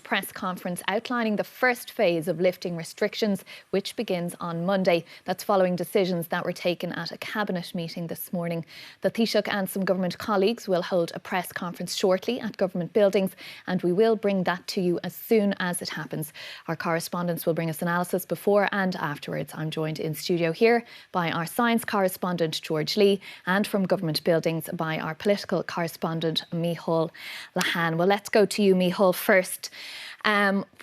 Press conference outlining the first phase of lifting restrictions, which begins on Monday. That's following decisions that were taken at a cabinet meeting this morning. The Taoiseach and some government colleagues will hold a press conference shortly at government buildings, and we will bring that to you as soon as it happens. Our correspondents will bring us analysis before and afterwards. I'm joined in studio here by our science correspondent George Lee, and from government buildings by our political correspondent Micheál Lahan. Well, let's go to you, Micheál, first.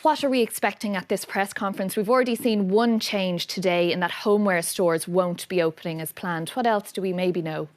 What are we expecting at this press conference? We've already seen one change today in that homeware stores won't be opening as planned. What else do we maybe know?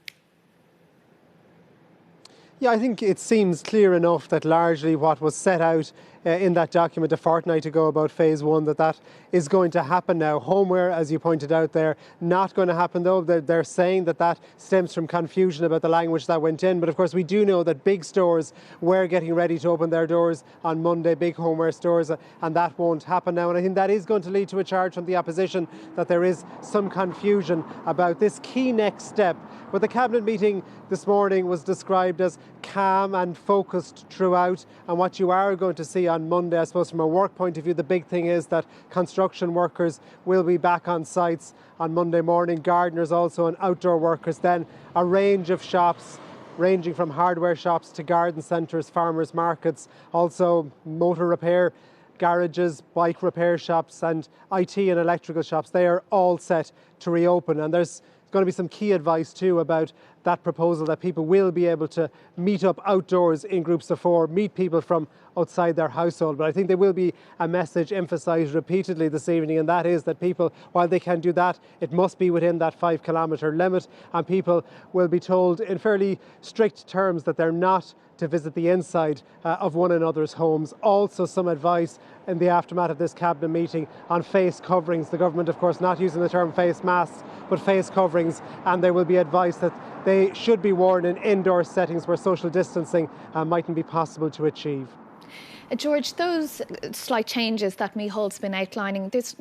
Yeah, I think it seems clear enough that largely what was set out in that document a fortnight ago about phase one, that is going to happen now. Homeware, as you pointed out there, not going to happen though. They're saying that stems from confusion about the language that went in. But of course we do know that big stores were getting ready to open their doors on Monday, big homeware stores, and that won't happen now. And I think that is going to lead to a charge from the opposition that there is some confusion about this key next step. But the cabinet meeting this morning was described as calm and focused throughout, and what you are going to see on Monday, I suppose from a work point of view, the big thing is that construction workers will be back on sites on Monday morning, gardeners also, and outdoor workers. Then a range of shops ranging from hardware shops to garden centres, farmers markets, also motor repair garages, bike repair shops and IT and electrical shops. They are all set to reopen, and there's going to be some key advice too about that proposal that people will be able to meet up outdoors in groups of four, meet people from outside their household. But I think there will be a message emphasised repeatedly this evening, and that is that people, while they can do that, it must be within that 5 kilometre limit, and people will be told in fairly strict terms that they're not to visit the inside of one another's homes. Also some advice in the aftermath of this cabinet meeting on face coverings. The government, of course, not using the term face masks, but face coverings, and there will be advice that they should be worn in indoor settings where social distancing mightn't be possible to achieve. George, those slight changes that Micheál's been outlining, there's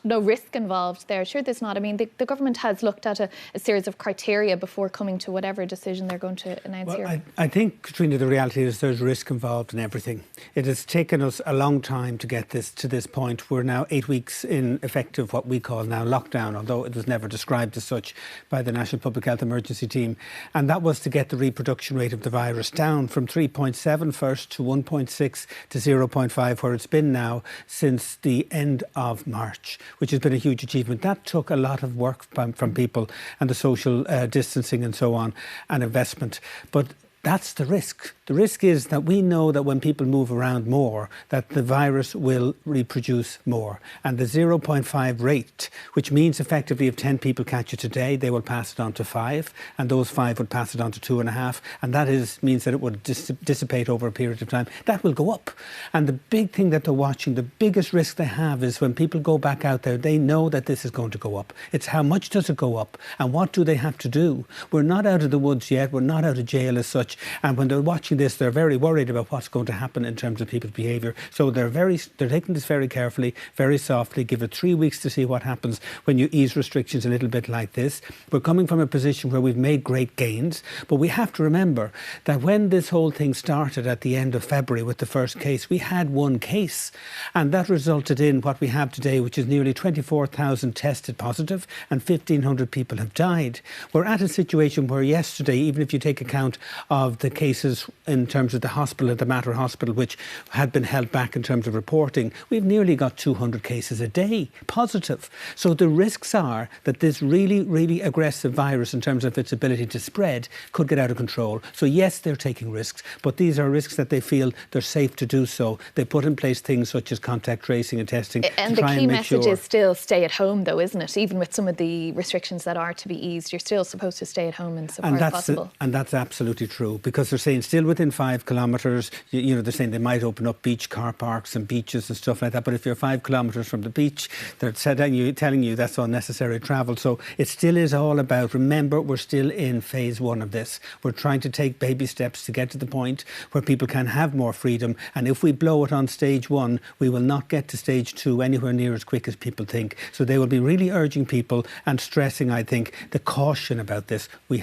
no risk involved there. Sure there's not. I mean, the government has looked at a series of criteria before coming to whatever decision they're going to announce here. I think, Katrina, the reality is there's risk involved in everything. It has taken us a long time to get this to this point. We're now 8 weeks in effective what we call now lockdown, although it was never described as such by the National Public Health Emergency Team. And that was to get the reproduction rate of the virus down from 3.7 first to 1.6 to 0.5, where it's been now since the end of March, which has been a huge achievement. That took a lot of work from people and the social distancing and so on, and investment. But that's the risk. The risk is that we know that when people move around more, that the virus will reproduce more. And the 0.5 rate, which means effectively if 10 people catch it today, they will pass it on to 5, and those 5 would pass it on to 2.5. And that means that it would dissipate over a period of time. That will go up. And the big thing that they're watching, the biggest risk they have is when people go back out there, they know that this is going to go up. It's how much does it go up and what do they have to do? We're not out of the woods yet. We're not out of jail as such. And when they're watching this, they're very worried about what's going to happen in terms of people's behaviour. So they're taking this very carefully, very softly. Give it 3 weeks to see what happens when you ease restrictions a little bit like this. We're coming from a position where we've made great gains, but we have to remember that when this whole thing started at the end of February with the first case, we had one case, and that resulted in what we have today, which is nearly 24,000 tested positive and 1,500 people have died. We're at a situation where yesterday, even if you take account of the cases in terms of the hospital, at the Mater Hospital, which had been held back in terms of reporting, we've nearly got 200 cases a day positive. So the risks are that this really, really aggressive virus in terms of its ability to spread could get out of control. So yes, they're taking risks, but these are risks that they feel they're safe to do so. They put in place things such as contact tracing and testing. And the key message is still stay at home though, isn't it? Even with some of the restrictions that are to be eased, you're still supposed to stay at home in so far as possible. And that's absolutely true, because they're saying still within 5 kilometres, you know, they're saying they might open up beach car parks and beaches and stuff like that, but if you're 5 kilometres from the beach, they're telling you that's unnecessary travel. So it still is all about, remember, we're still in phase one of this. We're trying to take baby steps to get to the point where people can have more freedom, and if we blow it on stage one, we will not get to stage two anywhere near as quick as people think. So they will be really urging people and stressing, I think, the caution about this. We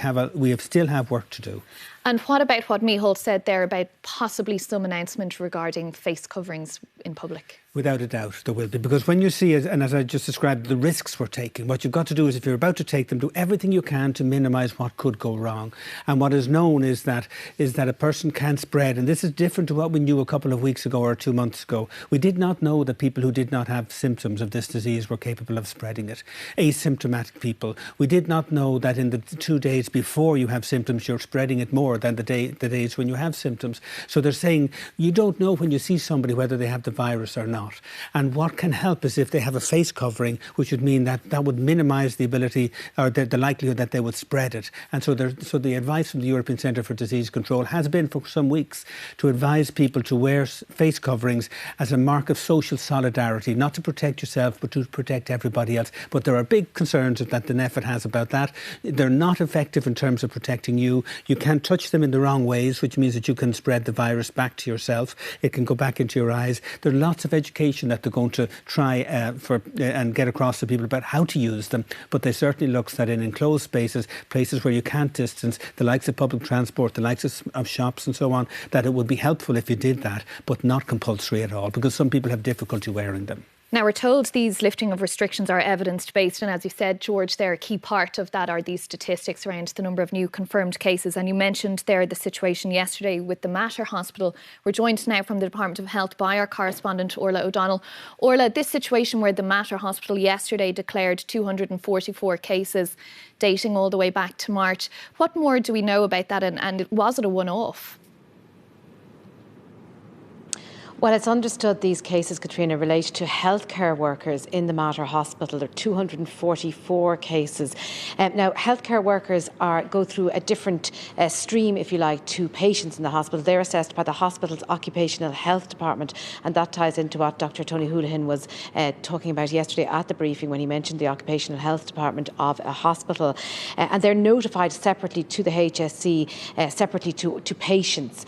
still have work to do. And what about what Micheál said there about possibly some announcement regarding face coverings in public? Without a doubt, there will be. Because when you see it, and as I just described, the risks we're taking, what you've got to do is, if you're about to take them, do everything you can to minimise what could go wrong. And what is known is that a person can spread. And this is different to what we knew a couple of weeks ago or 2 months ago. We did not know that people who did not have symptoms of this disease were capable of spreading it. Asymptomatic people. We did not know that in the 2 days before you have symptoms, you're spreading it more than the days when you have symptoms. So they're saying you don't know when you see somebody whether they have the virus or not. And what can help is if they have a face covering, which would mean that would minimise the ability or the likelihood that they would spread it. And so the advice from the European Centre for Disease Control has been for some weeks to advise people to wear face coverings as a mark of social solidarity, not to protect yourself, but to protect everybody else. But there are big concerns that the NPHET has about that. They're not effective in terms of protecting you. You can touch them in the wrong ways, which means that you can spread the virus back to yourself. It can go back into your eyes. There are lots of education that they're going to try and get across to people about how to use them. But they certainly look that in enclosed spaces, places where you can't distance, the likes of public transport, the likes of shops and so on, that it would be helpful if you did that, but not compulsory at all, because some people have difficulty wearing them. Now, we're told these lifting of restrictions are evidence-based, and as you said, George, there a key part of that are these statistics around the number of new confirmed cases. And you mentioned there the situation yesterday with the Mater Hospital. We're joined now from the Department of Health by our correspondent, Orla O'Donnell. Orla, this situation where the Mater Hospital yesterday declared 244 cases dating all the way back to March. What more do we know about that, and was it a one-off? Well, it's understood these cases, Katrina, relate to healthcare workers in the Mater Hospital. There are 244 cases. Now, healthcare workers go through a different stream, if you like, to patients in the hospital. They're assessed by the hospital's occupational health department, and that ties into what Dr. Tony Holohan was talking about yesterday at the briefing when he mentioned the occupational health department of a hospital. And they're notified separately to the HSE, separately to patients.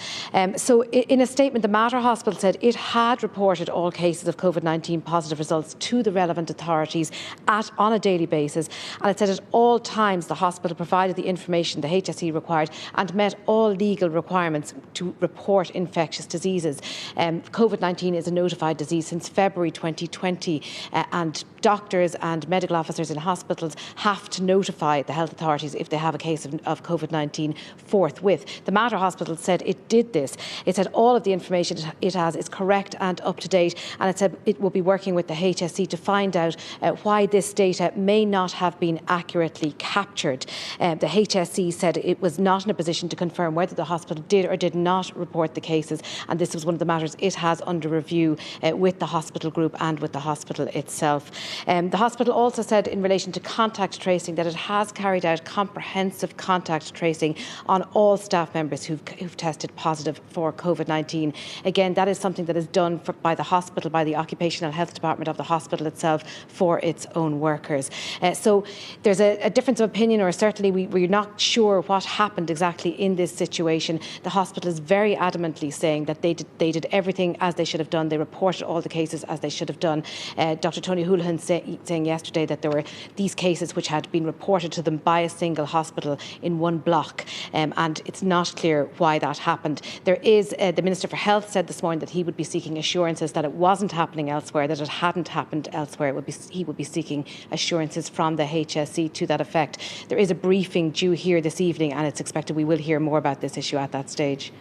So in a statement, the Mater Hospital said it had reported all cases of COVID-19 positive results to the relevant authorities on a daily basis. And it said at all times the hospital provided the information the HSE required and met all legal requirements to report infectious diseases. COVID-19 is a notified disease since February 2020, and doctors and medical officers in hospitals have to notify the health authorities if they have a case of COVID-19 forthwith. The Mater Hospital said it did this. It said all of the information it has is correct and up to date, and it said it will be working with the HSE to find out why this data may not have been accurately captured. The HSE said it was not in a position to confirm whether the hospital did or did not report the cases, and this was one of the matters it has under review with the hospital group and with the hospital itself. The hospital also said in relation to contact tracing that it has carried out comprehensive contact tracing on all staff members who've tested positive for COVID-19. Again, that is something that is done by the hospital, by the occupational health department of the hospital itself for its own workers. So there's a difference of opinion, or certainly we're not sure what happened exactly in this situation. The hospital is very adamantly saying that they did everything as they should have done. They reported all the cases as they should have done. Dr. Tony Holohan saying yesterday that there were these cases which had been reported to them by a single hospital in one block, and it's not clear why that happened. There is, the Minister for Health said this morning that he would be seeking assurances that it wasn't happening elsewhere, that it hadn't happened elsewhere. He would be seeking assurances from the HSE to that effect. There is a briefing due here this evening, and it's expected we will hear more about this issue at that stage.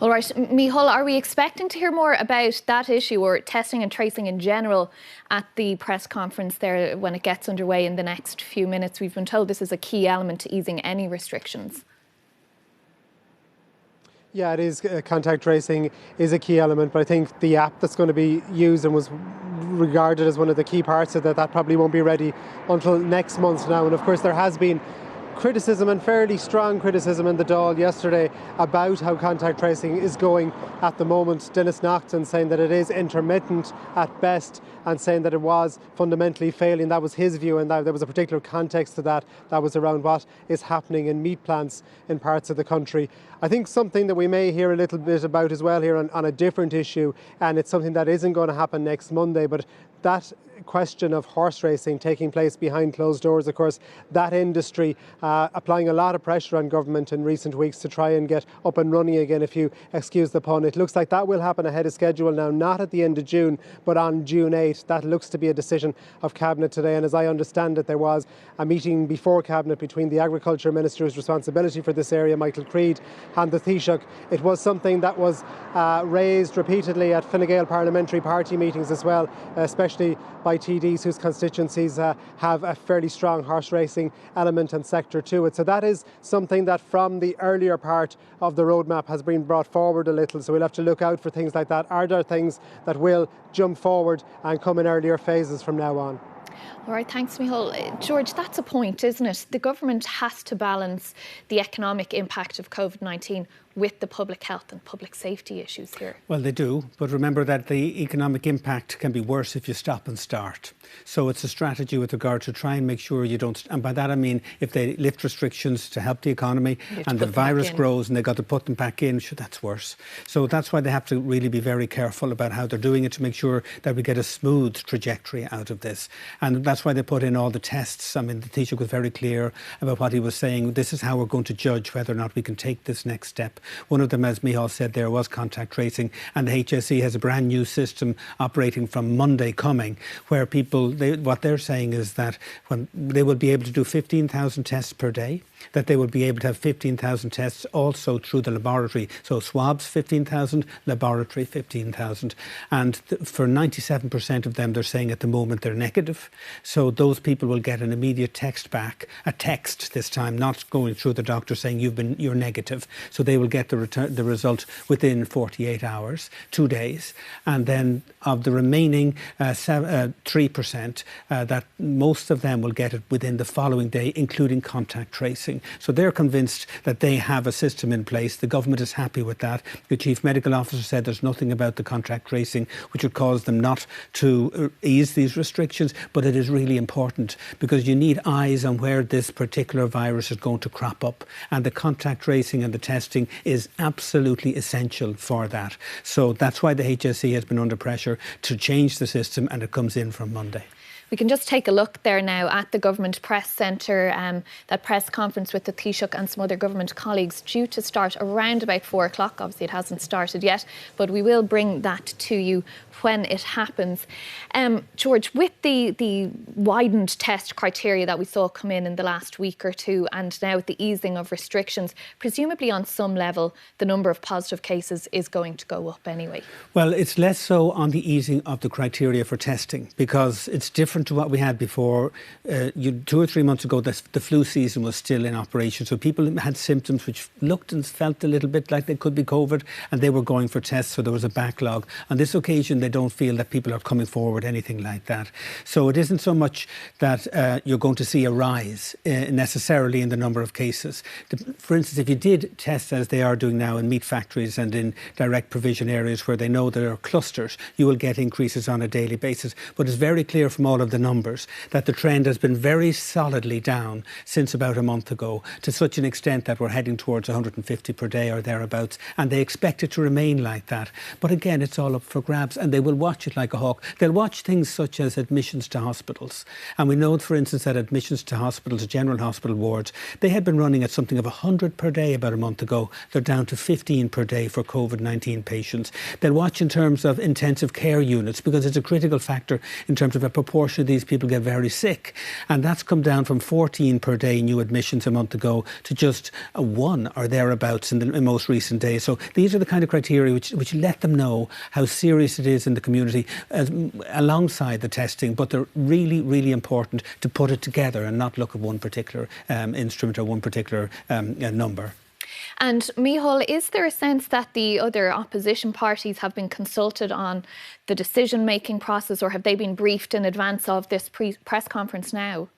All right, Micheál, are we expecting to hear more about that issue or testing and tracing in general at the press conference there when it gets underway in the next few minutes? We've been told this is a key element to easing any restrictions. Yeah, it is. Contact tracing is a key element, but I think the app that's going to be used and was regarded as one of the key parts of that probably won't be ready until next month now. And of course, there has been criticism, and fairly strong criticism in the Dáil yesterday about how contact tracing is going at the moment. Dennis Naughton saying that it is intermittent at best and saying that it was fundamentally failing. That was his view, and that there was a particular context to that was around what is happening in meat plants in parts of the country. I think something that we may hear a little bit about as well here on a different issue, and it's something that isn't going to happen next Monday, but that question of horse racing taking place behind closed doors. Of course, that industry applying a lot of pressure on government in recent weeks to try and get up and running again, if you excuse the pun. It looks like that will happen ahead of schedule now, not at the end of June, but on June 8th. That looks to be a decision of Cabinet today. And as I understand it, there was a meeting before Cabinet between the Agriculture Minister whose responsibility for this area, Michael Creed, and the Taoiseach. It was something that was raised repeatedly at Fine Gael parliamentary party meetings as well, especially by TDs whose constituencies have a fairly strong horse racing element and sector to it. So that is something that from the earlier part of the roadmap has been brought forward a little. So we'll have to look out for things like that. Are there things that will jump forward and come in earlier phases from now on? All right, thanks, Micheál. George, that's a point, isn't it? The government has to balance the economic impact of COVID-19 with the public health and public safety issues here. Well, they do, but remember that the economic impact can be worse if you stop and start. So it's a strategy with regard to try and make sure you don't, and by that I mean if they lift restrictions to help the economy and the virus grows and they've got to put them back in, sure, that's worse. So that's why they have to really be very careful about how they're doing it to make sure that we get a smooth trajectory out of this. And that's why they put in all the tests. I mean, the Taoiseach was very clear about what he was saying. This is how we're going to judge whether or not we can take this next step. One of them, as Micheál said, there was contact tracing, and the HSE has a brand new system operating from Monday coming, where people, what they're saying is that when they will be able to do 15,000 tests per day, that they will be able to have 15,000 tests also through the laboratory. So swabs 15,000, laboratory 15,000. And for 97% of them, they're saying at the moment they're negative. So those people will get an immediate text back, a text this time, not going through the doctor saying you're negative. So they will get the result within 48 hours, 2 days. And then of the remaining 3%, that most of them will get it within the following day, including contact tracing. So they're convinced that they have a system in place. The government is happy with that. The Chief Medical Officer said there's nothing about the contact tracing which would cause them not to ease these restrictions, but it is really important because you need eyes on where this particular virus is going to crop up, and the contact tracing and the testing is absolutely essential for that. So that's why the HSE has been under pressure to change the system, and it comes in from Monday. We can just take a look there now at the Government Press Centre, that press conference with the Taoiseach and some other government colleagues due to start around about 4 o'clock. Obviously it hasn't started yet, but we will bring that to you when it happens. George, with the widened test criteria that we saw come in the last week or two, and now with the easing of restrictions, presumably on some level the number of positive cases is going to go up anyway. Well, it's less so on the easing of the criteria for testing, because it's different to what we had before. 2 or 3 months ago, the flu season was still in operation, so people had symptoms which looked and felt a little bit like they could be COVID, and they were going for tests, so there was a backlog. On this occasion, they don't feel that people are coming forward, anything like that. So it isn't so much that you're going to see a rise necessarily in the number of cases. For instance, if you did tests as they are doing now in meat factories and in direct provision areas where they know there are clusters, you will get increases on a daily basis. But it's very clear from all of the numbers that the trend has been very solidly down since about a month ago, to such an extent that we're heading towards 150 per day or thereabouts, and they expect it to remain like that. But again, it's all up for grabs, and they will watch it like a hawk. They'll watch things such as admissions to hospitals. And we know, for instance, that admissions to hospitals, general hospital wards, they had been running at something of 100 per day about a month ago. They're down to 15 per day for COVID-19 patients. They'll watch in terms of intensive care units, because it's a critical factor in terms of a proportion of these people get very sick. And that's come down from 14 per day new admissions a month ago to just 1 or thereabouts in the most recent days. So these are the kind of criteria which let them know how serious it is in the community, alongside the testing. But they're really, really important to put it together and not look at one particular instrument or one particular number. And Micheál, is there a sense that the other opposition parties have been consulted on the decision-making process, or have they been briefed in advance of this press conference now?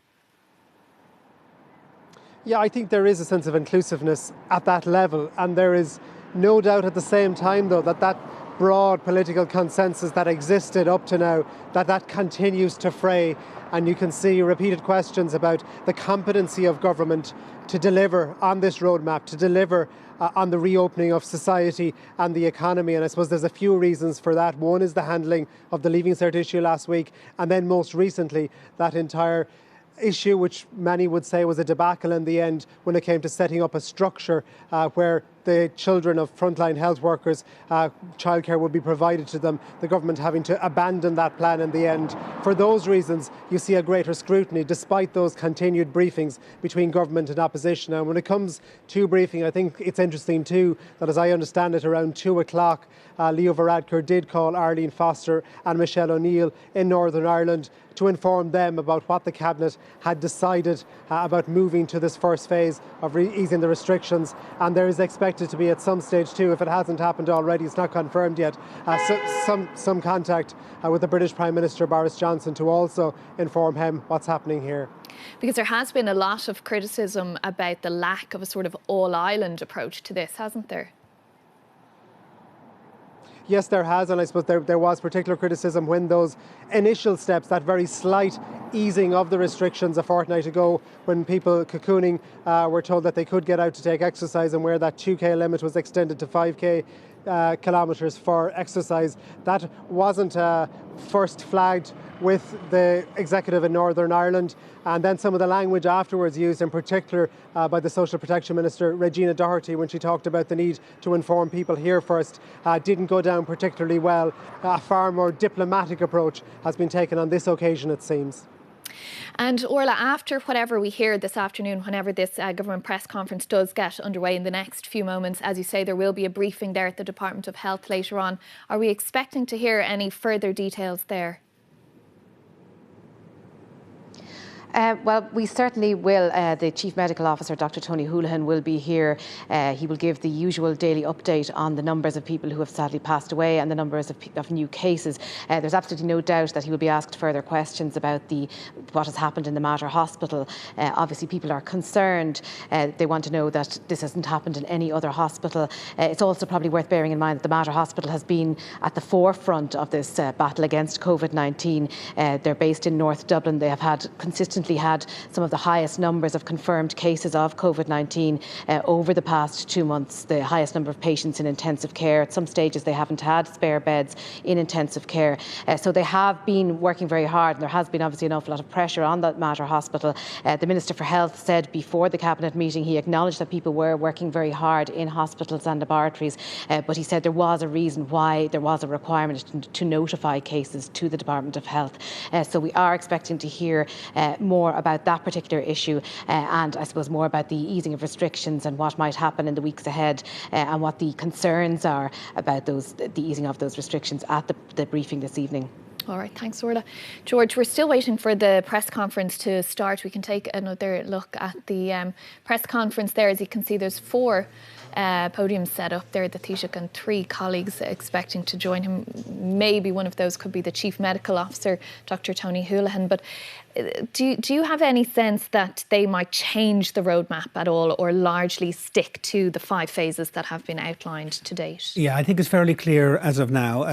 Yeah, I think there is a sense of inclusiveness at that level, and there is no doubt at the same time, though, that broad political consensus that existed up to now, that continues to fray. And you can see repeated questions about the competency of government to deliver on this roadmap, to deliver on the reopening of society and the economy. And I suppose there's a few reasons for that. One is the handling of the Leaving Cert issue last week, and then most recently that entire issue, which many would say was a debacle in the end, when it came to setting up a structure where the children of frontline health workers, childcare would be provided to them, the government having to abandon that plan in the end. For those reasons, you see a greater scrutiny, despite those continued briefings between government and opposition. And when it comes to briefing, I think it's interesting too that, as I understand it, around 2 o'clock, Leo Varadkar did call Arlene Foster and Michelle O'Neill in Northern Ireland to inform them about what the Cabinet had decided about moving to this first phase of easing the restrictions. And there is expected to be at some stage too, if it hasn't happened already, it's not confirmed yet, some contact with the British Prime Minister Boris Johnson to also inform him what's happening here. Because there has been a lot of criticism about the lack of a sort of all-island approach to this, hasn't there? Yes, there has, and I suppose there was particular criticism when those initial steps, that very slight easing of the restrictions a fortnight ago, when people cocooning were told that they could get out to take exercise, and where that 2k limit was extended to 5k kilometres for exercise. That wasn't first flagged with the executive in Northern Ireland, and then some of the language afterwards used, in particular by the Social Protection Minister Regina Doherty, when she talked about the need to inform people here first, didn't go down particularly well. A far more diplomatic approach has been taken on this occasion, it seems. And Orla, after whatever we hear this afternoon, whenever this government press conference does get underway in the next few moments, as you say, there will be a briefing there at the Department of Health later on. Are we expecting to hear any further details there? Well, we certainly will. The Chief Medical Officer, Dr. Tony Holohan, will be here. He will give the usual daily update on the numbers of people who have sadly passed away and the numbers of new cases. There's absolutely no doubt that he will be asked further questions about what has happened in the Mater Hospital. Obviously, people are concerned. They want to know that this hasn't happened in any other hospital. It's also probably worth bearing in mind that the Mater Hospital has been at the forefront of this battle against COVID-19. They're based in North Dublin. They have had consistently had some of the highest numbers of confirmed cases of COVID-19 over the past 2 months, the highest number of patients in intensive care. At some stages they haven't had spare beds in intensive care. So they have been working very hard, and there has been obviously an awful lot of pressure on that Mater Hospital. The Minister for Health said before the Cabinet meeting, he acknowledged that people were working very hard in hospitals and laboratories, but he said there was a reason why there was a requirement to notify cases to the Department of Health. So we are expecting to hear more about that particular issue, and I suppose more about the easing of restrictions and what might happen in the weeks ahead, and what the concerns are about the easing of those restrictions at the briefing this evening. All right, thanks, Orla. George, we're still waiting for the press conference to start. We can take another look at the press conference there. As you can see, there's 4 podiums set up there. The Taoiseach and 3 colleagues expecting to join him. Maybe one of those could be the Chief Medical Officer, Dr. Tony Holohan. But do you have any sense that they might change the roadmap at all, or largely stick to the 5 phases that have been outlined to date? Yeah, I think it's fairly clear as of now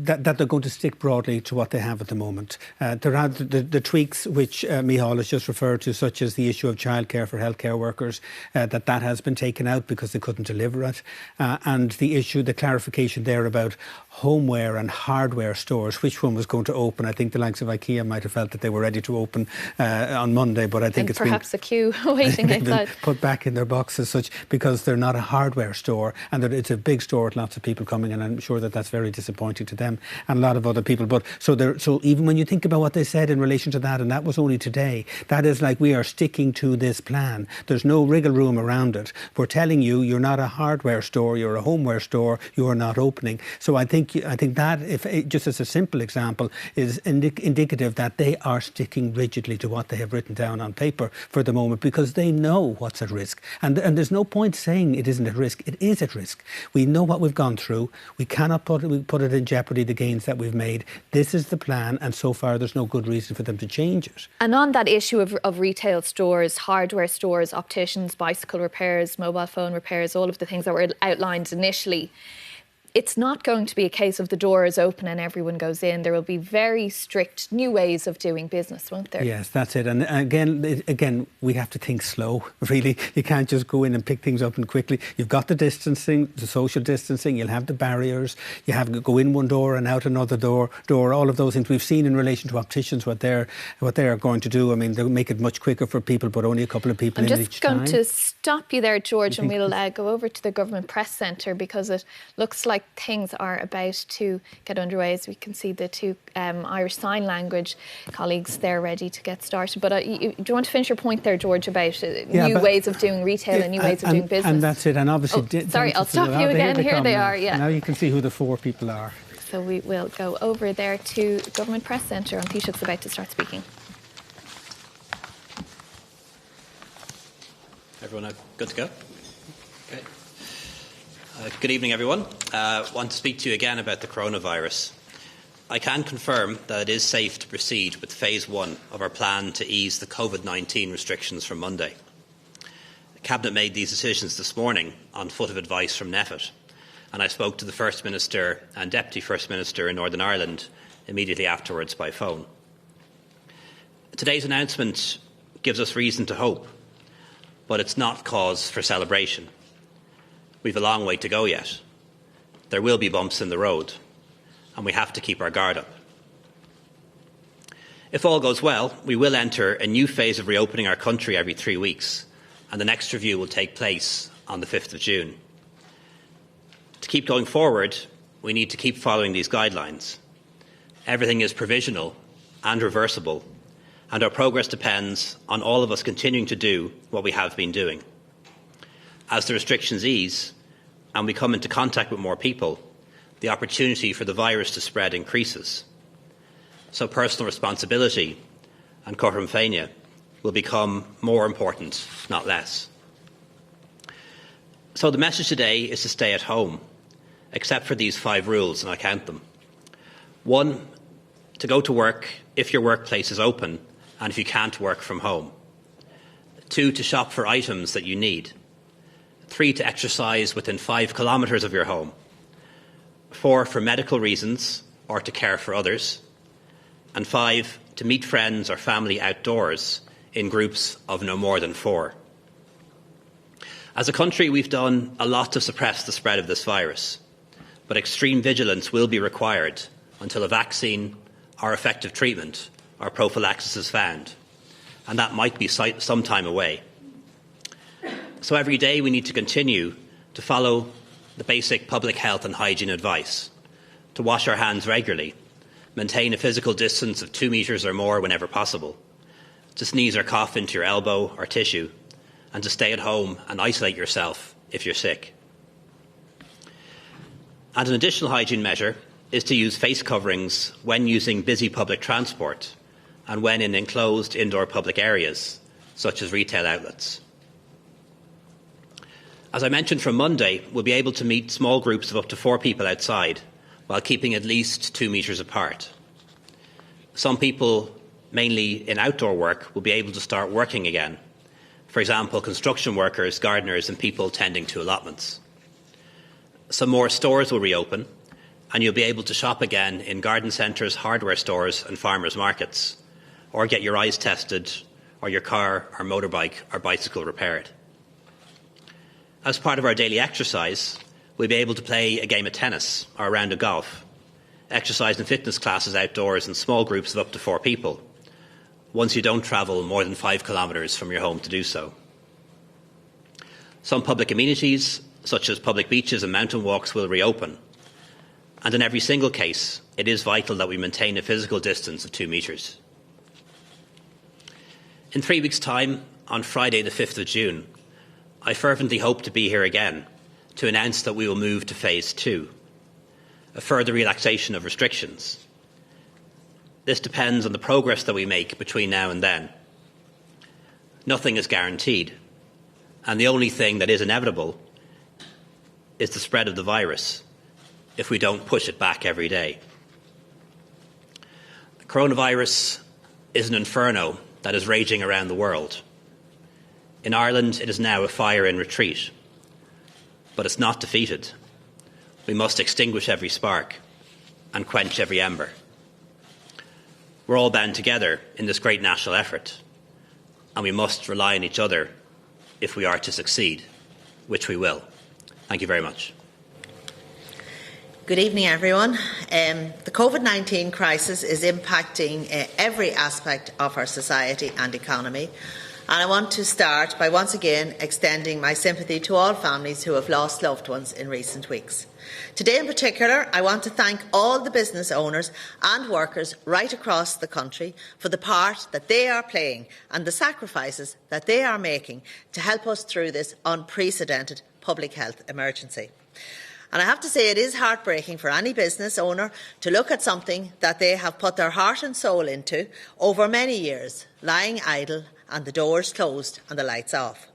that they're going to stick broadly to what they have at the moment. There are the tweaks which Micheál has just referred to, such as the issue of childcare for healthcare workers, that has been taken out because they couldn't deliver it, and the clarification there about homeware and hardware stores, which one was going to open. I think the likes of IKEA might have felt that they were ready to open on Monday, but I think it's perhaps a queue waiting outside. Put back in their box as such, because they're not a hardware store, and that it's a big store with lots of people coming, and I'm sure that that's very disappointing to them and a lot of other people. But so even when you think about what they said in relation to that, and that was only today, that is like, we are sticking to this plan. There's no wriggle room around it. We're telling you, you're not a hardware store, you're a homeware store, you are not opening. So I think that, if just as a simple example, is indicative that they are sticking rigidly to what they have written down on paper for the moment, because they know what's at risk. And there's no point saying it isn't at risk. It is at risk. We know what we've gone through. We cannot put it in jeopardy, the gains that we've made. This is the plan, and so far there's no good reason for them to change it. And on that issue of retail stores, hardware stores, opticians, bicycle repairs, mobile phone repairs, all of the things that were outlined initially, it's not going to be a case of the door is open and everyone goes in. There will be very strict new ways of doing business, won't there? Yes, that's it. And again, we have to think slow, really. You can't just go in and pick things up and quickly. You've got the distancing, the social distancing, you'll have the barriers, you have to go in one door and out another door, all of those things. We've seen in relation to opticians what they're going to do. I mean, they'll make it much quicker for people, but only a couple of people in each time. I'm just going to stop you there, George, and we'll go over to the Government Press Centre, because it looks like things are about to get underway. As we can see, the two Irish Sign Language colleagues there ready to get started. But do you want to finish your point there, George, about new ways of doing retail and new ways of doing business? And that's it. And obviously... sorry, I'll stop you again. Here they are, Now you can see who the four people are. So we will go over there to the Government Press Centre, and Taoiseach's about to start speaking. Everyone good to go? Okay. Good evening, everyone. I want to speak to you again about the coronavirus. I can confirm that it is safe to proceed with phase 1 of our plan to ease the COVID-19 restrictions from Monday. The Cabinet made these decisions this morning on foot of advice from NPHET, and I spoke to the First Minister and Deputy First Minister in Northern Ireland immediately afterwards by phone. Today's announcement gives us reason to hope, but it's not cause for celebration. We've a long way to go yet. There will be bumps in the road, and we have to keep our guard up. If all goes well, we will enter a new phase of reopening our country every 3 weeks, and the next review will take place on the 5th of June. To keep going forward, we need to keep following these guidelines. Everything is provisional and reversible, and our progress depends on all of us continuing to do what we have been doing. As the restrictions ease and we come into contact with more people, the opportunity for the virus to spread increases. So personal responsibility and Cortrum Féine will become more important, not less. So the message today is to stay at home, except for these 5 rules, and I count them. 1, to go to work if your workplace is open and if you can't work from home. 2, to shop for items that you need. 3, to exercise within 5 kilometres of your home. 4, for medical reasons or to care for others. And 5, to meet friends or family outdoors in groups of no more than 4. As a country, we've done a lot to suppress the spread of this virus, but extreme vigilance will be required until a vaccine or effective treatment or prophylaxis is found, and that might be some time away. So every day we need to continue to follow the basic public health and hygiene advice, to wash our hands regularly, maintain a physical distance of 2 metres or more whenever possible, to sneeze or cough into your elbow or tissue, and to stay at home and isolate yourself if you're sick. And an additional hygiene measure is to use face coverings when using busy public transport and when in enclosed indoor public areas, such as retail outlets. As I mentioned, from Monday, we'll be able to meet small groups of up to 4 people outside while keeping at least 2 metres apart. Some people, mainly in outdoor work, will be able to start working again. For example, construction workers, gardeners and people tending to allotments. Some more stores will reopen and you'll be able to shop again in garden centres, hardware stores and farmers' markets, or get your eyes tested or your car or motorbike or bicycle repaired. As part of our daily exercise, we'll be able to play a game of tennis or a round of golf, exercise and fitness classes outdoors in small groups of up to 4 people, once you don't travel more than 5 kilometres from your home to do so. Some public amenities, such as public beaches and mountain walks, will reopen. And in every single case, it is vital that we maintain a physical distance of 2 metres. In 3 weeks' time, on Friday the 5th of June, I fervently hope to be here again to announce that we will move to phase 2, a further relaxation of restrictions. This depends on the progress that we make between now and then. Nothing is guaranteed, and the only thing that is inevitable is the spread of the virus if we don't push it back every day. The coronavirus is an inferno that is raging around the world. In Ireland, it is now a fire in retreat, but it's not defeated. we must extinguish every spark and quench every ember. We're all bound together in this great national effort, and we must rely on each other if we are to succeed, which we will. Thank you very much. Good evening, everyone. The COVID-19 crisis is impacting every aspect of our society and economy. And I want to start by once again extending my sympathy to all families who have lost loved ones in recent weeks. Today in particular, I want to thank all the business owners and workers right across the country for the part that they are playing and the sacrifices that they are making to help us through this unprecedented public health emergency. And I have to say it is heartbreaking for any business owner to look at something that they have put their heart and soul into over many years, lying idle and the doors closed and the lights off.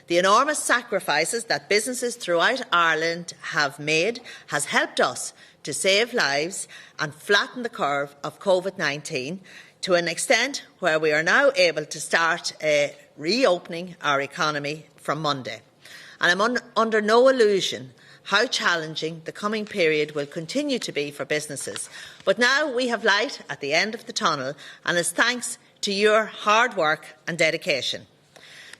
The enormous sacrifices that businesses throughout Ireland have made has helped us to save lives and flatten the curve of COVID-19 to an extent where we are now able to start reopening our economy from Monday. And I'm under no illusion how challenging the coming period will continue to be for businesses. But now we have light at the end of the tunnel, and it's thanks to your hard work and dedication.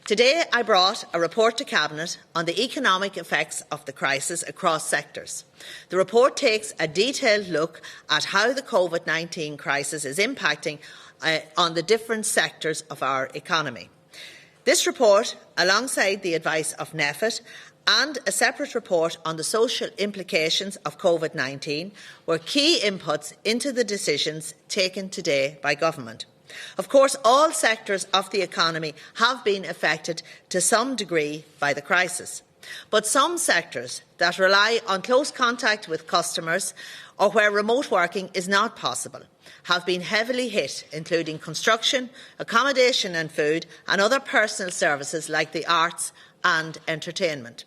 Today I brought a report to Cabinet on the economic effects of the crisis across sectors. The report takes a detailed look at how the COVID-19 crisis is impacting on the different sectors of our economy. This report, alongside the advice of NEFIT and a separate report on the social implications of COVID-19, were key inputs into the decisions taken today by Government. Of course, all sectors of the economy have been affected to some degree by the crisis. But some sectors that rely on close contact with customers or where remote working is not possible have been heavily hit, including construction, accommodation and food, and other personal services like the arts and entertainment.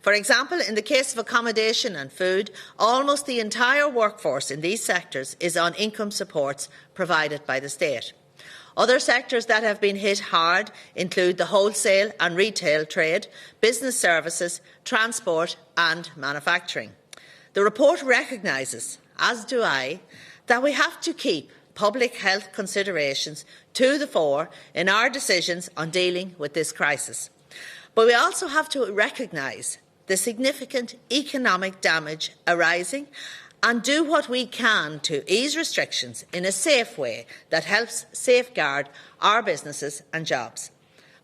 For example, in the case of accommodation and food, almost the entire workforce in these sectors is on income supports provided by the state. Other sectors that have been hit hard include the wholesale and retail trade, business services, transport and manufacturing. The report recognises, as do I, that we have to keep public health considerations to the fore in our decisions on dealing with this crisis. But we also have to recognise the significant economic damage arising and do what we can to ease restrictions in a safe way that helps safeguard our businesses and jobs.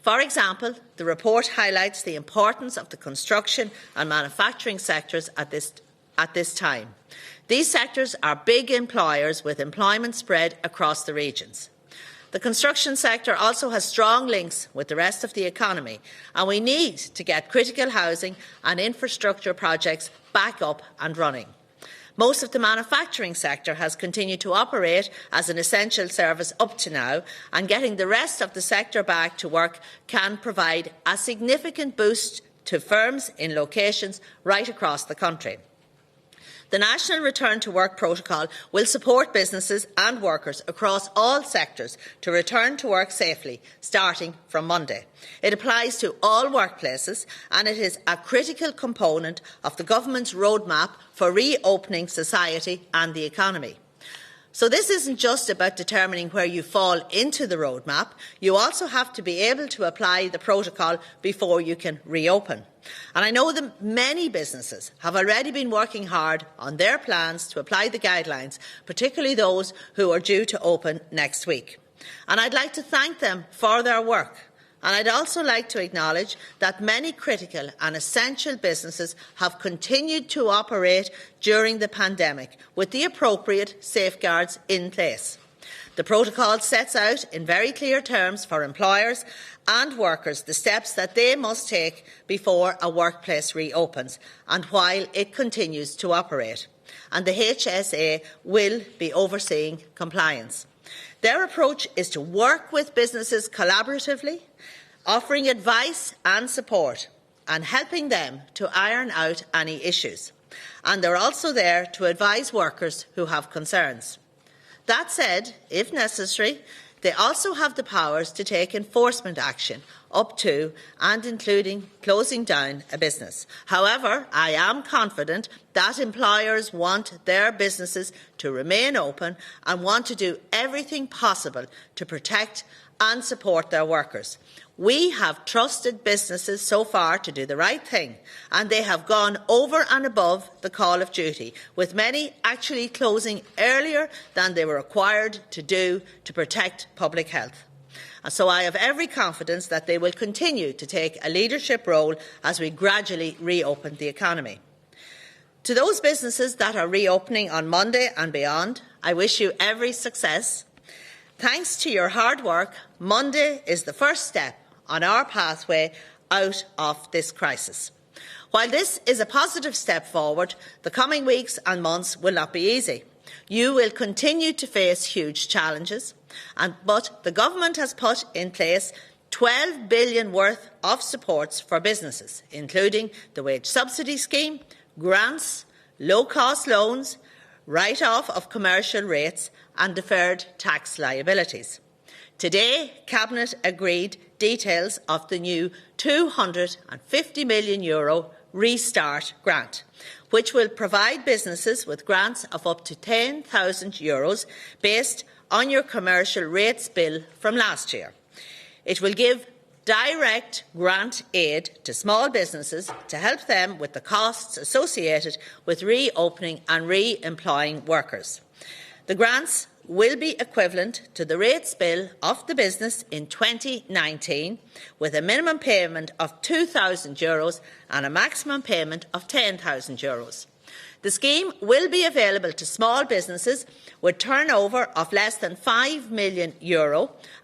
For example, the report highlights the importance of the construction and manufacturing sectors at this time. These sectors are big employers with employment spread across the regions. The construction sector also has strong links with the rest of the economy, and we need to get critical housing and infrastructure projects back up and running. Most of the manufacturing sector has continued to operate as an essential service up to now, and getting the rest of the sector back to work can provide a significant boost to firms in locations right across the country. The National Return to Work Protocol will support businesses and workers across all sectors to return to work safely, starting from Monday. It applies to all workplaces, and it is a critical component of the Government's roadmap for reopening society and the economy. So this isn't just about determining where you fall into the roadmap. You also have to be able to apply the protocol before you can reopen. And I know that many businesses have already been working hard on their plans to apply the guidelines, particularly those who are due to open next week. And I'd like to thank them for their work. And I'd also like to acknowledge that many critical and essential businesses have continued to operate during the pandemic with the appropriate safeguards in place. The protocol sets out in very clear terms for employers and workers the steps that they must take before a workplace reopens and while it continues to operate. And the HSA will be overseeing compliance. Their approach is to work with businesses collaboratively, offering advice and support and helping them to iron out any issues. And they're also there to advise workers who have concerns. That said, if necessary, They also have the powers to take enforcement action up to and including closing down a business. However, I am confident that employers want their businesses to remain open and want to do everything possible to protect and support their workers. We have trusted businesses so far to do the right thing, and they have gone over and above the call of duty, with many actually closing earlier than they were required to do to protect public health. And so I have every confidence that they will continue to take a leadership role as we gradually reopen the economy. To those businesses that are reopening on Monday and beyond, I wish you every success. Thanks to your hard work, Monday is the first step on our pathway out of this crisis. While this is a positive step forward, the coming weeks and months will not be easy. You will continue to face huge challenges, but the government has put in place $12 billion worth of supports for businesses, including the wage subsidy scheme, grants, low-cost loans, write-off of commercial rates and deferred tax liabilities. Today, Cabinet agreed details of the new €250 million Restart grant, which will provide businesses with grants of up to €10,000 based on your commercial rates bill from last year. It will give direct grant aid to small businesses to help them with the costs associated with reopening and re-employing workers. The grants will be equivalent to the rates bill of the business in 2019, with a minimum payment of €2,000 and a maximum payment of €10,000. The scheme will be available to small businesses with turnover of less than €5 million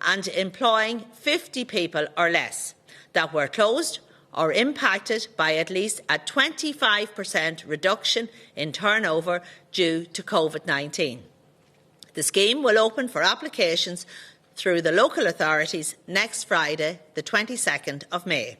and employing 50 people or less that were closed or impacted by at least a 25% reduction in turnover due to COVID-19. The scheme will open for applications through the local authorities next Friday, the 22nd of May.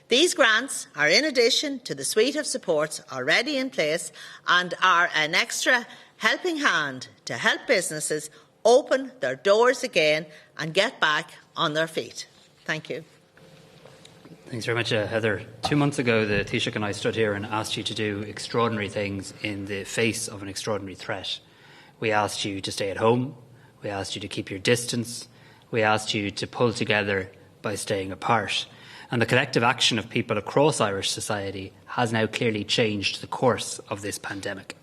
These grants are in addition to the suite of supports already in place and are an extra helping hand to help businesses open their doors again and get back on their feet. Thank you. Thanks very much, Heather. 2 months ago, the Taoiseach and I stood here and asked you to do extraordinary things in the face of an extraordinary threat. We asked you to stay at home. We asked you to keep your distance. We asked you to pull together by staying apart. And the collective action of people across Irish society has now clearly changed the course of this pandemic.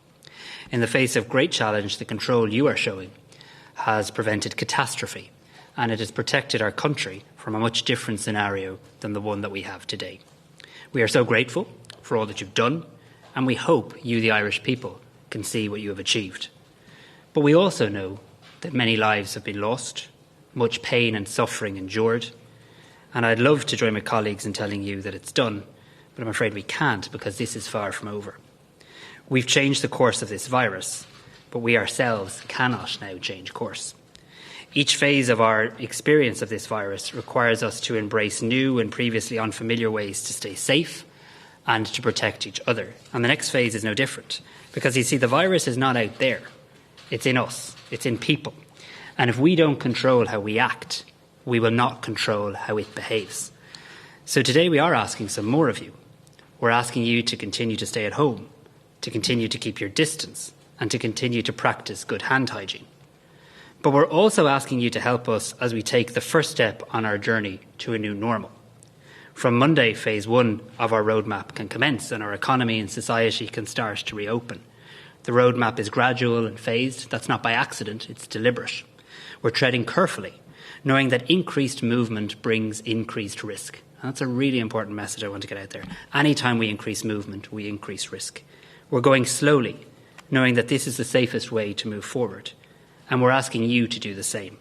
In the face of great challenge, the control you are showing has prevented catastrophe, and it has protected our country from a much different scenario than the one that we have today. We are so grateful for all that you've done, and we hope you, the Irish people, can see what you have achieved. But we also know that many lives have been lost, much pain and suffering endured, and I'd love to join my colleagues in telling you that it's done, but I'm afraid we can't, because this is far from over. We've changed the course of this virus, but we ourselves cannot now change course. Each phase of our experience of this virus requires us to embrace new and previously unfamiliar ways to stay safe and to protect each other. And the next phase is no different, because you see, the virus is not out there. It's in us. It's in people. And if we don't control how we act, we will not control how it behaves. So today we are asking some more of you. We're asking you to continue to stay at home, to continue to keep your distance, and to continue to practice good hand hygiene. But we're also asking you to help us as we take the first step on our journey to a new normal. From Monday, phase 1 of our roadmap can commence and our economy and society can start to reopen. The roadmap is gradual and phased. That's not by accident, it's deliberate. We're treading carefully, knowing that increased movement brings increased risk. And that's a really important message I want to get out there. Anytime we increase movement, we increase risk. We're going slowly, knowing that this is the safest way to move forward. And we're asking you to do the same.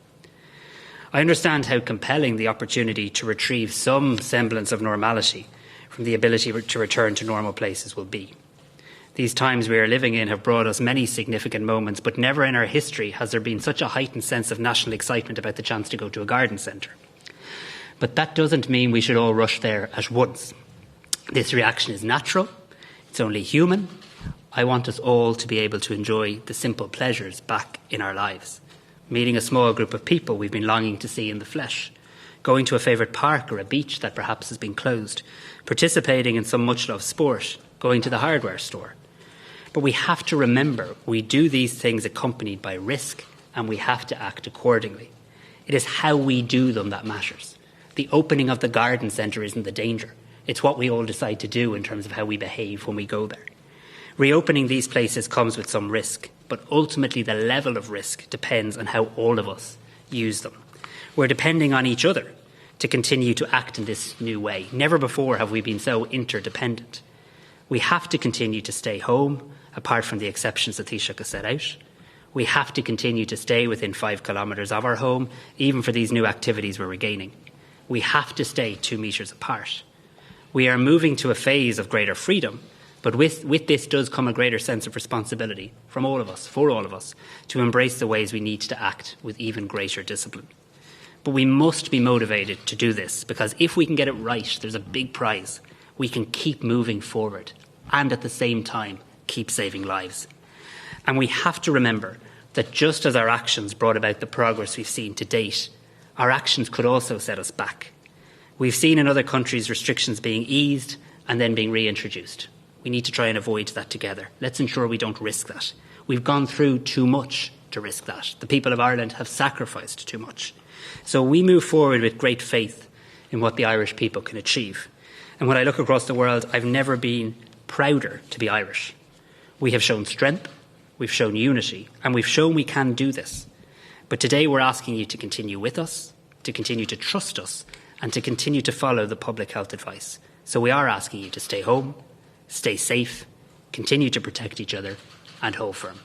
I understand how compelling the opportunity to retrieve some semblance of normality from the ability to return to normal places will be. These times we are living in have brought us many significant moments, but never in our history has there been such a heightened sense of national excitement about the chance to go to a garden centre. But that doesn't mean we should all rush there at once. This reaction is natural, it's only human. I want us all to be able to enjoy the simple pleasures back in our lives. meeting a small group of people we've been longing to see in the flesh, going to a favourite park or a beach that perhaps has been closed, participating in some much-loved sport, going to the hardware store. But we have to remember we do these things accompanied by risk, and we have to act accordingly. It is how we do them that matters. The opening of the garden centre isn't the danger. It's what we all decide to do in terms of how we behave when we go there. Reopening these places comes with some risk, but ultimately the level of risk depends on how all of us use them. We're depending on each other to continue to act in this new way. Never before have we been so interdependent. We have to continue to stay home, apart from the exceptions that Taoiseach has set out. We have to continue to stay within 5 kilometres of our home, even for these new activities we're regaining. We have to stay 2 metres apart. We are moving to a phase of greater freedom, but with this does come a greater sense of responsibility from all of us, for all of us, to embrace the ways we need to act with even greater discipline. But we must be motivated to do this, because if we can get it right, there's a big prize. We can keep moving forward and at the same time keep saving lives. And we have to remember that just as our actions brought about the progress we've seen to date, our actions could also set us back. We've seen in other countries restrictions being eased and then being reintroduced. We need to try and avoid that together. Let's ensure we don't risk that. We've gone through too much to risk that. The people of Ireland have sacrificed too much. So we move forward with great faith in what the Irish people can achieve. And when I look across the world, I've never been prouder to be Irish. We have shown strength, we've shown unity, and we've shown we can do this. But today we're asking you to continue with us, to continue to trust us, and to continue to follow the public health advice. So we are asking you to stay home, stay safe, continue to protect each other, and hold firm.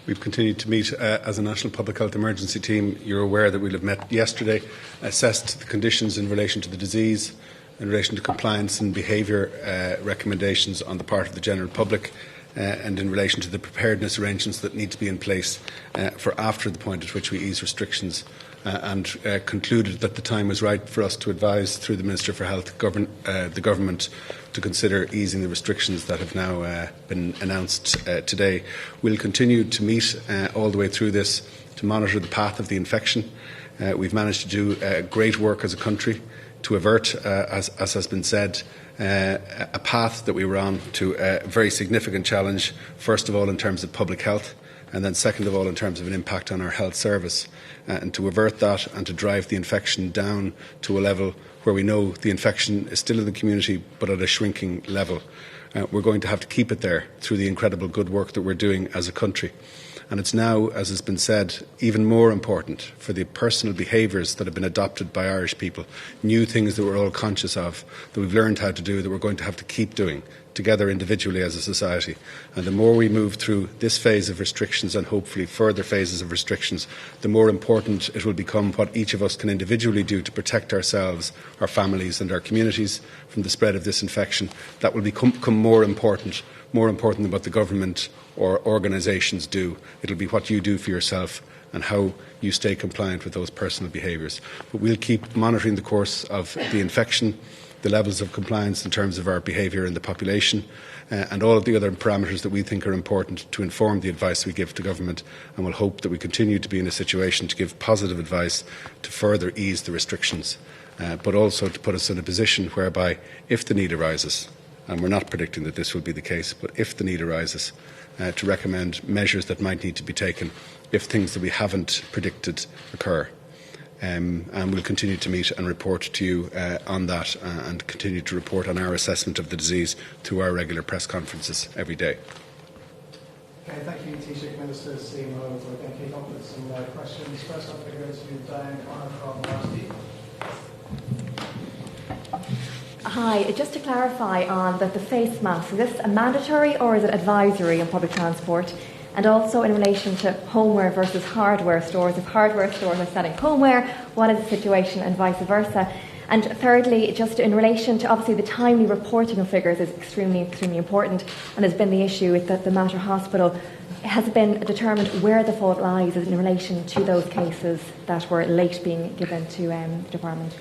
We've continued to meet as a National Public Health Emergency Team. You're aware that we'll have met yesterday, assessed the conditions in relation to the disease, in relation to compliance and behaviour recommendations on the part of the general public, and in relation to the preparedness arrangements that need to be in place for after the point at which we ease restrictions, and concluded that the time was right for us to advise through the Minister for Health the Government to consider easing the restrictions that have now been announced today. We'll continue to meet all the way through this to monitor the path of the infection. We've managed to do great work as a country to avert, as has been said, a path that we were on to a very significant challenge, first of all in terms of public health, and then second of all in terms of an impact on our health service, and to avert that and to drive the infection down to a level where we know the infection is still in the community but at a shrinking level. We're going to have to keep it there through the incredible good work that we're doing as a country. And it's now, as has been said, even more important for the personal behaviours that have been adopted by Irish people, new things that we're all conscious of, that we've learned how to do, that we're going to have to keep doing together individually as a society. And the more we move through this phase of restrictions and hopefully further phases of restrictions, the more important it will become what each of us can individually do to protect ourselves, our families and our communities from the spread of this infection. That will become more important than what the government or organisations do. It will be what you do for yourself and how you stay compliant with those personal behaviours. But we'll keep monitoring the course of the infection, the levels of compliance in terms of our behaviour in the population, and all of the other parameters that we think are important to inform the advice we give to government, and we'll hope that we continue to be in a situation to give positive advice to further ease the restrictions, but also to put us in a position whereby, if the need arises, and we're not predicting that this will be the case, but if the need arises, to recommend measures that might need to be taken if things that we haven't predicted occur. And we'll continue to meet and report to you on that, and continue to report on our assessment of the disease through our regular press conferences every day. Okay, thank you, Taoiseach. Minister CMO. We're going to kick off with some questions. First up, we're going to Diane Connor from RTE. Hi, just to clarify on the face mask, is this a mandatory or is it advisory on public transport? And also in relation to homeware versus hardware stores, if hardware stores are selling homeware, what is the situation and vice versa? And thirdly, just in relation to obviously the timely reporting of figures is extremely important, and has been the issue with the Mater Hospital. Has it been determined where the fault lies in relation to those cases that were late being given to the department?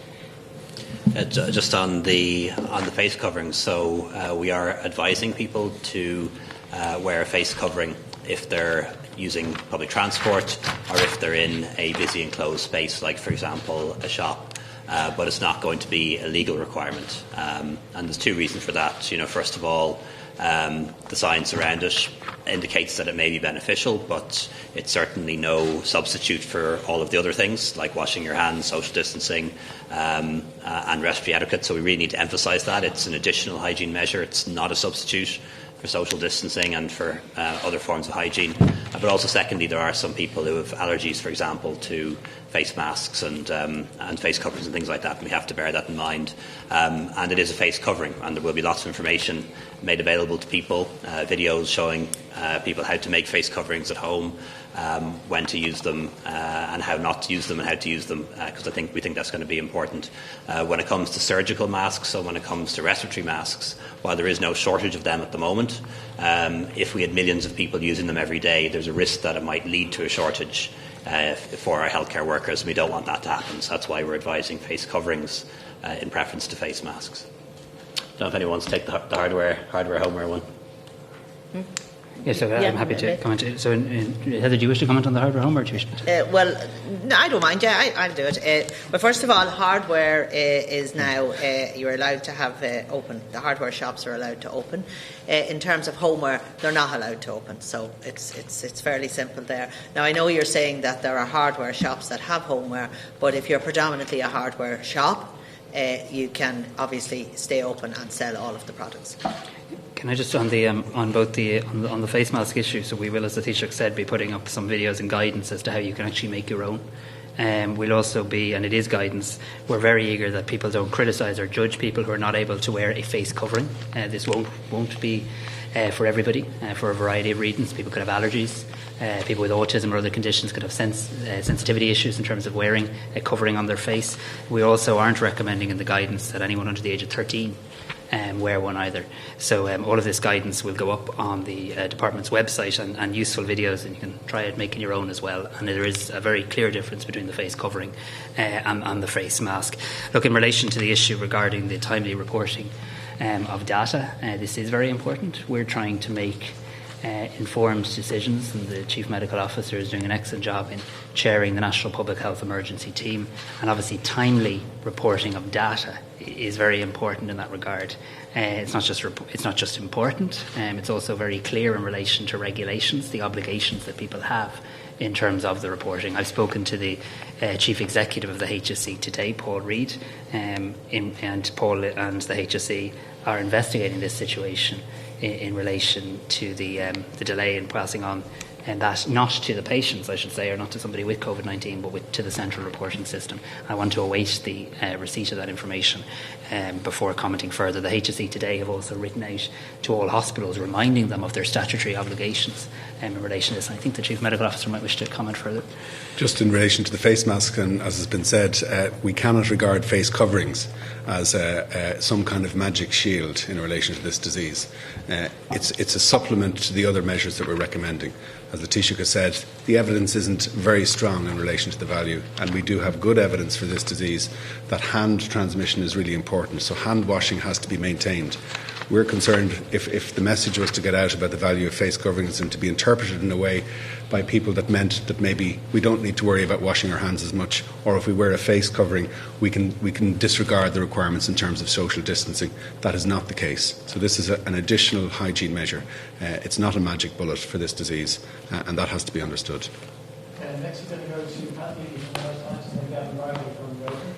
Just on the face covering, so we are advising people to wear a face covering if they're using public transport or if they're in a busy enclosed space, like, for example, a shop. But it's not going to be a legal requirement. And there's two reasons for that. First of all, the science around it indicates that it may be beneficial, but it's certainly no substitute for all of the other things, like washing your hands, social distancing, and respiratory etiquette. So we really need to emphasise that. It's an additional hygiene measure. It's not a substitute for social distancing and for other forms of hygiene. But also, secondly, there are some people who have allergies, for example, to face masks and face coverings and things like that, and we have to bear that in mind. And it is a face covering, and there will be lots of information made available to people, videos showing people how to make face coverings at home, when to use them, and how not to use them and how to use them, because we think that's going to be important. When it comes to surgical masks, so when it comes to respiratory masks, while there is no shortage of them at the moment, if we had millions of people using them every day, there's a risk that it might lead to a shortage for our healthcare workers. We don't want that to happen, so that's why we're advising face coverings in preference to face masks. I don't know if anyone wants to take the hardware homeware one. Yes, so I'm happy to comment. So, Heather, do you wish to comment on the hardware homeware? Well, no, I don't mind. Yeah, I'll do it. But first of all, hardware is now you're allowed to have open. The hardware shops are allowed to open. In terms of homeware, they're not allowed to open. So it's fairly simple there. Now, I know you're saying that there are hardware shops that have homeware, but if you're predominantly a hardware shop, you can obviously stay open and sell all of the products. Can I just on the face mask issue? So we will, as the Taoiseach said, be putting up some videos and guidance as to how you can actually make your own. We'll also be, and it is guidance, we're very eager that people don't criticise or judge people who are not able to wear a face covering. This won't be for everybody, for a variety of reasons. People could have allergies. People with autism or other conditions could have sensitivity issues in terms of wearing a covering on their face. We also aren't recommending in the guidance that anyone under the age of 13 wear one either. So all of this guidance will go up on the department's website and useful videos, and you can try it making your own as well. And there is a very clear difference between the face covering and the face mask. Look, in relation to the issue regarding the timely reporting of data, this is very important. We're trying to make informed decisions, and the Chief Medical Officer is doing an excellent job in chairing the National Public Health Emergency Team, and obviously timely reporting of data is very important in that regard. It's not just important, it's also very clear in relation to regulations, the obligations that people have in terms of the reporting. I've spoken to the Chief Executive of the HSE today, Paul Reid, and Paul and the HSE are investigating this situation in relation to the delay in passing on, and that not to the patients, I should say, or not to somebody with COVID-19, but to the central reporting system. I want to await the receipt of that information before commenting further. The HSE today have also written out to all hospitals, reminding them of their statutory obligations in relation to this. And I think the Chief Medical Officer might wish to comment further. Just in relation to the face mask, and as has been said, we cannot regard face coverings as some kind of magic shield in relation to this disease. It's a supplement to the other measures that we're recommending. As the Taoiseach has said, the evidence isn't very strong in relation to the value, and we do have good evidence for this disease that hand transmission is really important, so hand washing has to be maintained. We're concerned if the message was to get out about the value of face coverings and to be interpreted in a way by people that meant that maybe we don't need to worry about washing our hands as much, or if we wear a face covering we can disregard the requirements in terms of social distancing. That is not the case. So this is an additional hygiene measure. It's not a magic bullet for this disease, and that has to be understood. Next we're going to go to Pat Leedy from the Times and then Gavin Riley from Reuters.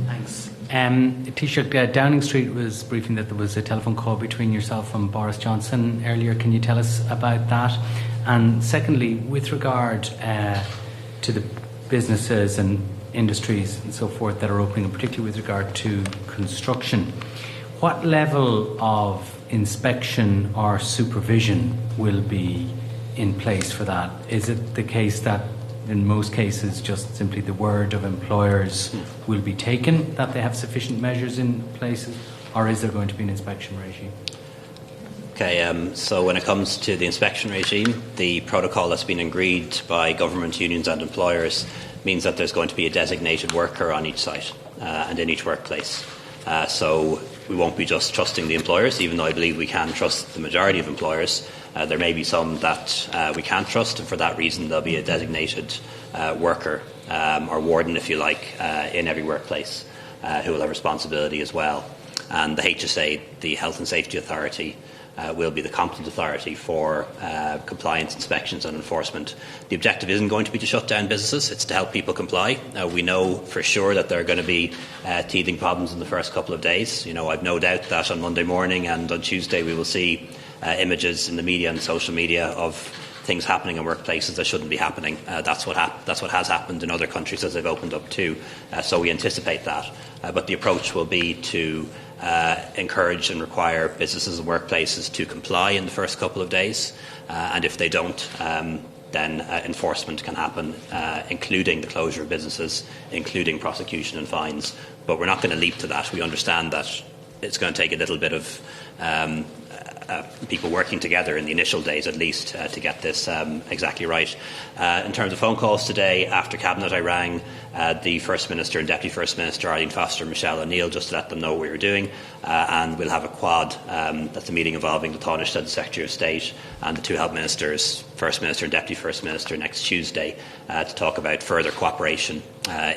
Thanks. Taoiseach, Downing Street was briefing that there was a telephone call between yourself and Boris Johnson earlier. Can you tell us about that? And secondly, with regard to the businesses and industries and so forth that are opening, and particularly with regard to construction, what level of inspection or supervision will be in place for that? Is it the case that in most cases just simply the word of employers will be taken that they have sufficient measures in place, or is there going to be an inspection regime? Okay, so when it comes to the inspection regime, the protocol that's been agreed by government, unions and employers means that there's going to be a designated worker on each site and in each workplace. So we won't be just trusting the employers, even though I believe we can trust the majority of employers. There may be some that we can't trust, and for that reason there'll be a designated worker or warden, if you like, in every workplace who will have responsibility as well. And the HSA, the Health and Safety Authority, will be the competent authority for compliance, inspections and enforcement. The objective isn't going to be to shut down businesses, it's to help people comply. We know for sure that there are going to be teething problems in the first couple of days. I've no doubt that on Monday morning and on Tuesday we will see images in the media and social media of things happening in workplaces that shouldn't be happening. That's what has happened in other countries as they've opened up too. So we anticipate that. But the approach will be to encourage and require businesses and workplaces to comply in the first couple of days. And if they don't, then enforcement can happen, including the closure of businesses, including prosecution and fines. But we're not going to leap to that. We understand that it's going to take a little bit of people working together in the initial days at least to get this exactly right. In terms of phone calls today, after Cabinet I rang the First Minister and Deputy First Minister, Arlene Foster and Michelle O'Neill, just to let them know what we were doing, and we'll have a quad, that's a meeting involving the Taoiseach, the Secretary of State and the two Health Ministers, First Minister and Deputy First Minister, next Tuesday to talk about further cooperation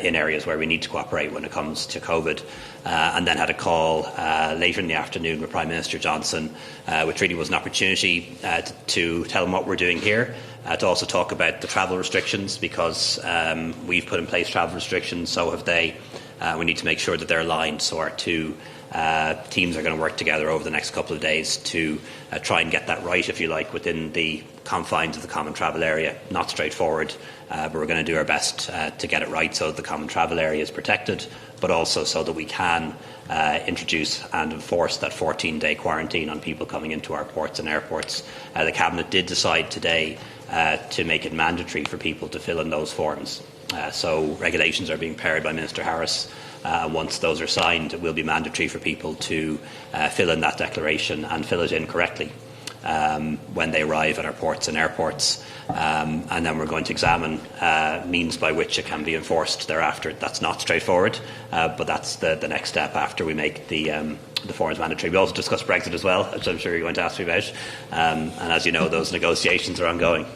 in areas where we need to cooperate when it comes to COVID. And then had a call later in the afternoon with Prime Minister Johnson, which really was an opportunity to tell him what we're doing here, to also talk about the travel restrictions, because we've put in place travel restrictions, so have they. We need to make sure that they're aligned, so our two teams are going to work together over the next couple of days to try and get that right, if you like, within the confines of the common travel area. Not straightforward, but we're going to do our best to get it right so that the common travel area is protected, but also so that we can introduce and enforce that 14-day quarantine on people coming into our ports and airports. The Cabinet did decide today to make it mandatory for people to fill in those forms. So regulations are being prepared by Minister Harris. Once those are signed, it will be mandatory for people to fill in that declaration and fill it in correctly when they arrive at our ports and airports. And then we're going to examine means by which it can be enforced thereafter. That's not straightforward, but that's the next step after we make the forms mandatory. We also discussed Brexit as well, which I'm sure you're going to ask me about. And as you know, those negotiations are ongoing.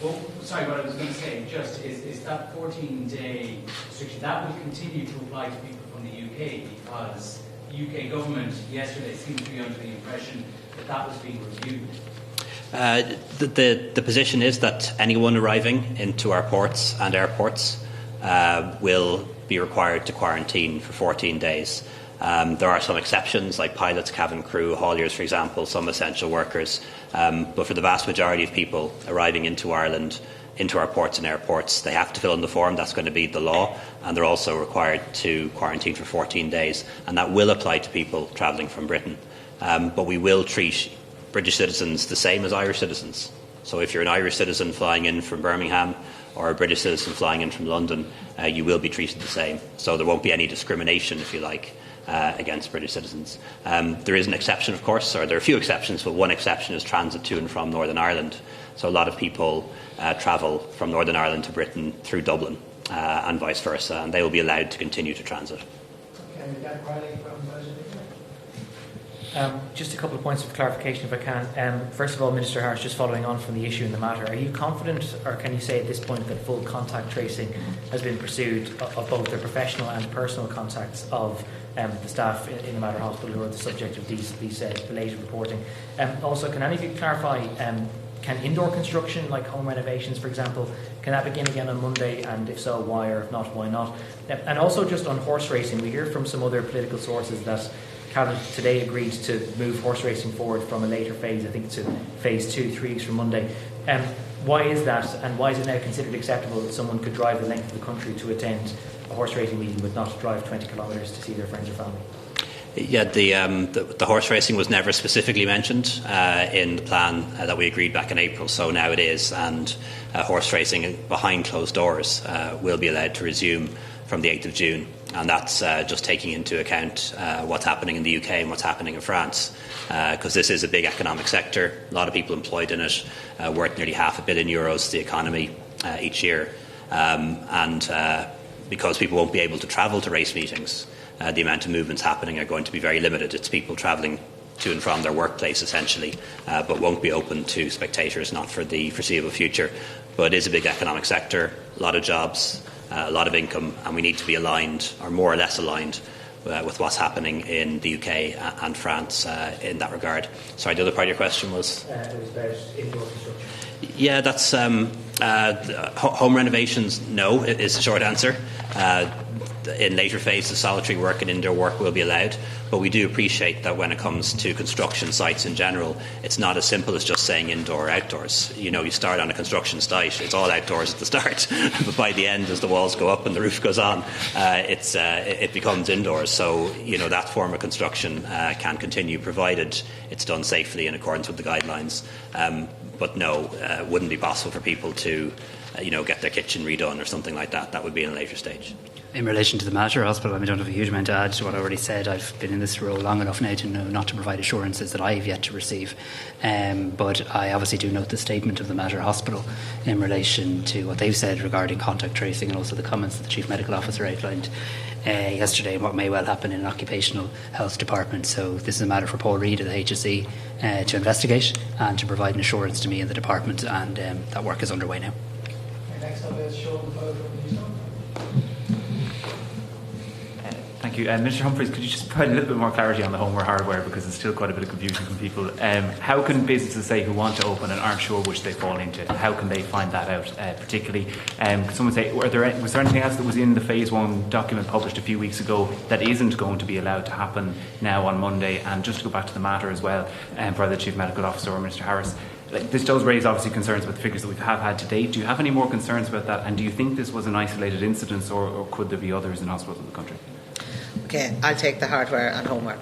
Well, sorry, what I was going to say just is that 14-day restriction, that will continue to apply to people from the UK, because the UK government yesterday seemed to be under the impression that that was being reviewed. The position is that anyone arriving into our ports and airports will be required to quarantine for 14 days. There are some exceptions, like pilots, cabin crew, hauliers, for example, some essential workers. But for the vast majority of people arriving into Ireland, into our ports and airports, they have to fill in the form. That's going to be the law. And they're also required to quarantine for 14 days. And that will apply to people travelling from Britain. But we will treat British citizens the same as Irish citizens. So if you're an Irish citizen flying in from Birmingham or a British citizen flying in from London, you will be treated the same. So there won't be any discrimination, if you like, against British citizens. There is an exception, of course, or there are a few exceptions, but one exception is transit to and from Northern Ireland. So a lot of people travel from Northern Ireland to Britain through Dublin and vice versa, and they will be allowed to continue to transit. Just a couple of points of clarification, if I can. First of all, Minister Harris, just following on from the issue in the matter, are you confident, or can you say at this point, that full contact tracing has been pursued of both the professional and personal contacts of the staff in the Mater Hospital who are the subject of these belated reporting? Also, can any of you clarify, can indoor construction, like home renovations, for example, can that begin again on Monday? And if so, why? Or if not, why not? And also just on horse racing, we hear from some other political sources that Cabinet today agreed to move horse racing forward from a later phase, I think, to phase 2, 3 weeks from Monday. Why is that, and why is it now considered acceptable that someone could drive the length of the country to attend a horse racing meeting but not drive 20 kilometres to see their friends or family? Yeah, the horse racing was never specifically mentioned in the plan that we agreed back in April, so now it is, and horse racing behind closed doors will be allowed to resume from the 8th of June. And that's just taking into account what's happening in the UK and what's happening in France, because this is a big economic sector. A lot of people employed in it, worth nearly €500 million to the economy each year. And because people won't be able to travel to race meetings, the amount of movements happening are going to be very limited. It's people travelling to and from their workplace, essentially, but won't be open to spectators, not for the foreseeable future. But it is a big economic sector, a lot of jobs, a lot of income, and we need to be aligned, or more or less aligned, with what's happening in the UK and France in that regard. Sorry, the other part of your question was? It was about indoor construction. Yeah, that's home renovations. No, is the short answer. In later phases, solitary work and indoor work will be allowed, but we do appreciate that when it comes to construction sites in general, it's not as simple as just saying indoor or outdoors. You know, you start on a construction site, it's all outdoors at the start, but by the end, as the walls go up and the roof goes on, it becomes indoors. So, you know, that form of construction can continue, provided it's done safely in accordance with the guidelines. But no, it wouldn't be possible for people to, get their kitchen redone or something like that. That would be in a later stage. In relation to the Mater Hospital, I don't have a huge amount to add to what I already said. I've been in this role long enough now to know not to provide assurances that I have yet to receive. But I obviously do note the statement of the Mater Hospital in relation to what they've said regarding contact tracing, and also the comments that the Chief Medical Officer outlined yesterday and what may well happen in an occupational health department. So this is a matter for Paul Reid of the HSE to investigate and to provide an assurance to me in the department, and that work is underway now. Next up is Sean from Thank you. Mr. Humphreys, could you just provide a little bit more clarity on the homeware hardware, because there's still quite a bit of confusion from people. How can businesses, say, who want to open and aren't sure which they fall into, how can they find that out? Particularly, could someone say, was there anything else that was in the Phase 1 document published a few weeks ago that isn't going to be allowed to happen now on Monday? And just to go back to the matter as well, for the Chief Medical Officer or Mr. Harris, this does raise obviously concerns about the figures that we have had to date. Do you have any more concerns about that? And do you think this was an isolated incident, or could there be others in hospitals in the country? Okay, I'll take the hardware and homeware.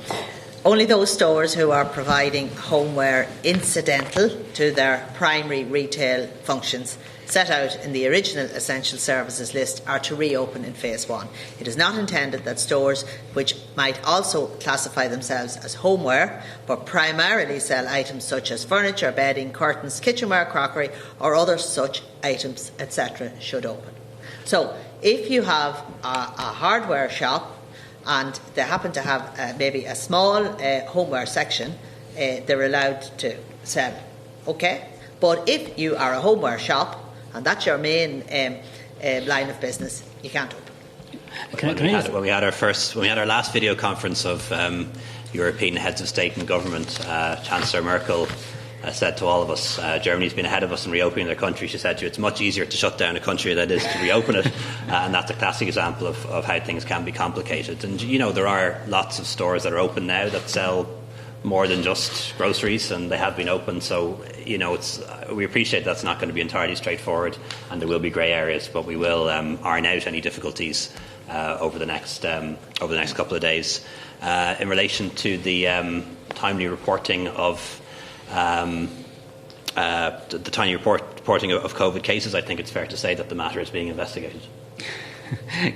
Only those stores who are providing homeware incidental to their primary retail functions set out in the original essential services list are to reopen in Phase 1. It is not intended that stores which might also classify themselves as homeware but primarily sell items such as furniture, bedding, curtains, kitchenware, crockery or other such items, etc. should open. So if you have a hardware shop and they happen to have maybe a small homeware section, they're allowed to sell. Okay? But if you are a homeware shop and that's your main line of business, you can't open. When we had our last video conference of European heads of state and government, Chancellor Merkel said to all of us, Germany's been ahead of us in reopening their country. She said to you, it's much easier to shut down a country than it is to reopen it. And that's a classic example of how things can be complicated. And, there are lots of stores that are open now that sell more than just groceries, and they have been open. So, we appreciate that's not going to be entirely straightforward, and there will be grey areas, but we will iron out any difficulties over the next couple of days. In relation to the timely reporting of the tiny reporting of COVID cases, I think it's fair to say that the matter is being investigated.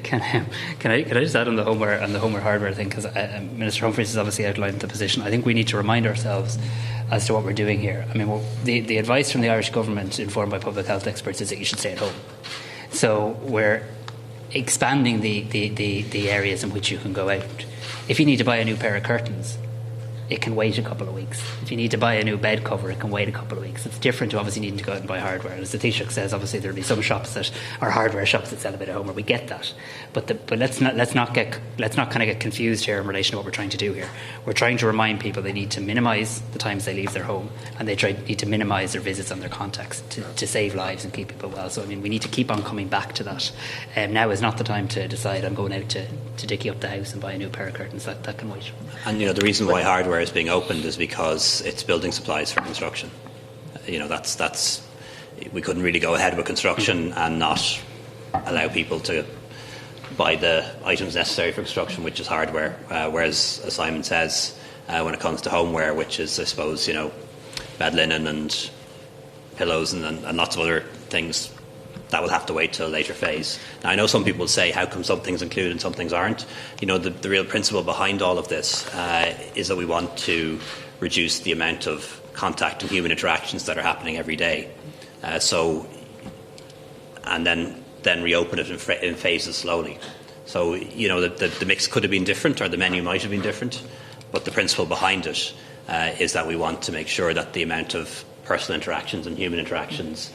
Can I just add on the homeware hardware thing, because Minister Humphreys has obviously outlined the position. I think we need to remind ourselves as to what we're doing here. I mean, the advice from the Irish government, informed by public health experts, is that you should stay at home. So we're expanding the areas in which you can go out. If you need to buy a new pair of curtains, it can wait a couple of weeks. If you need to buy a new bed cover, it can wait a couple of weeks. It's different to obviously needing to go out and buy hardware. As the Taoiseach says, obviously there'll be some shops that are hardware shops that sell a bit of homeware. We get that, but let's not get confused here in relation to what we're trying to do here. We're trying to remind people they need to minimise the times they leave their home, and they need to minimise their visits and their contacts to save lives and keep people well. So we need to keep on coming back to that. Now is not the time to decide I'm going out to dicky up the house and buy a new pair of curtains. That can wait. And the reason why hardware is being opened is because it's building supplies for construction. That's we couldn't really go ahead with construction and not allow people to buy the items necessary for construction, which is hardware. Whereas, as Simon says, when it comes to homeware, which is, I suppose, bed linen and pillows and lots of other things, that will have to wait till a later phase. Now, I know some people say, how come some things include and some things aren't? The real principle behind all of this is that we want to reduce the amount of contact and human interactions that are happening every day. And then reopen it in phases slowly. So, the mix could have been different, or the menu might have been different, but the principle behind it is that we want to make sure that the amount of personal interactions and human interactions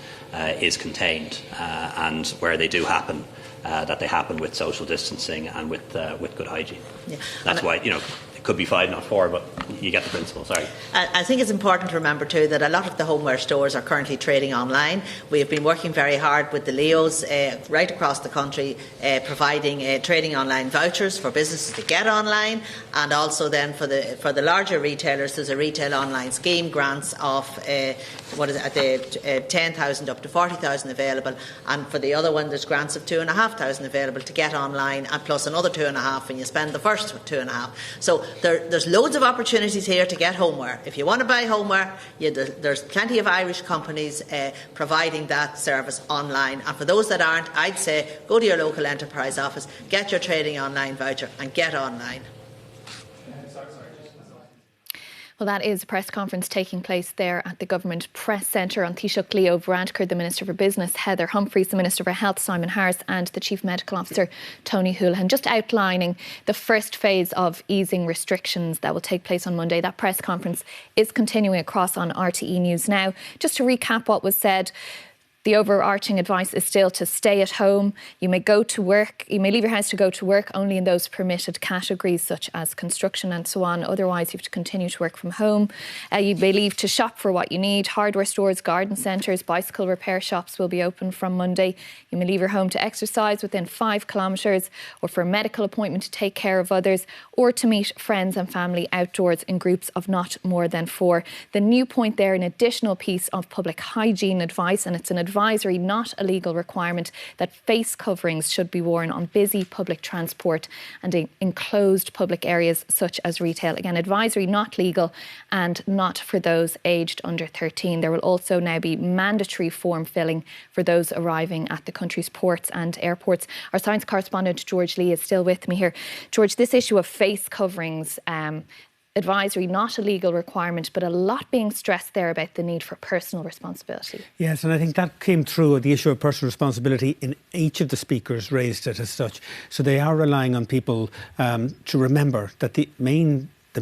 is contained, and where they do happen, that they happen with social distancing and with good hygiene. Yeah. That's why, it could be 5, not 4, but you get the principle. Sorry. I think it's important to remember too that a lot of the homeware stores are currently trading online. We have been working very hard with the Leos right across the country, providing trading online vouchers for businesses to get online, and also then for the larger retailers, there's a retail online scheme, grants of 10,000 up to 40,000 available, and for the other one there's grants of 2,500 available to get online, and plus another 2,500 when you spend the first 2,500. So there's loads of opportunities here to get homeware. If you want to buy homeware, there's plenty of Irish companies providing that service online. And for those that aren't, I'd say go to your local enterprise office, get your trading online voucher and get online. Well, that is a press conference taking place there at the Government Press Centre. On Taoiseach Leo Varadkar, the Minister for Business, Heather Humphreys, the Minister for Health, Simon Harris, and the Chief Medical Officer, Tony Houlihan, just outlining the first phase of easing restrictions that will take place on Monday. That press conference is continuing across on RTE News now. Just to recap what was said, the overarching advice is still to stay at home. You may go to work, you may leave your house to go to work only in those permitted categories such as construction and so on. Otherwise, you have to continue to work from home. You may leave to shop for what you need. Hardware stores, garden centres, bicycle repair shops will be open from Monday. You may leave your home to exercise within 5 kilometres, or for a medical appointment to take care of others, or to meet friends and family outdoors in groups of not more than 4. The new point there, an additional piece of public hygiene advice, and it's an advisory, not a legal requirement, that face coverings should be worn on busy public transport and in enclosed public areas such as retail. Again, advisory, not legal, and not for those aged under 13. There will also now be mandatory form filling for those arriving at the country's ports and airports. Our science correspondent George Lee is still with me here. George, this issue of face coverings, advisory, not a legal requirement, but a lot being stressed there about the need for personal responsibility. Yes, and I think that came through, the issue of personal responsibility, in each of the speakers raised it as such. So they are relying on people to remember that the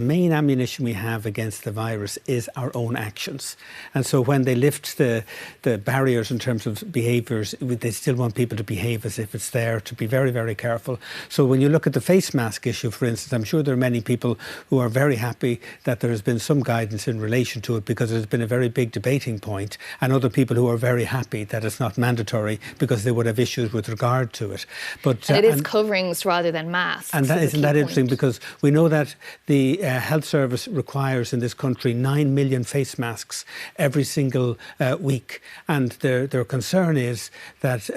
main ammunition we have against the virus is our own actions. And so when they lift the barriers in terms of behaviours, they still want people to behave as if it's there, to be very, very careful. So when you look at the face mask issue, for instance, I'm sure there are many people who are very happy that there has been some guidance in relation to it, because it's been a very big debating point, and other people who are very happy that it's not mandatory because they would have issues with regard to it. But and it is coverings rather than masks. And isn't that interesting? Because we know that the Health Service requires in this country 9 million face masks every single week, and their concern is that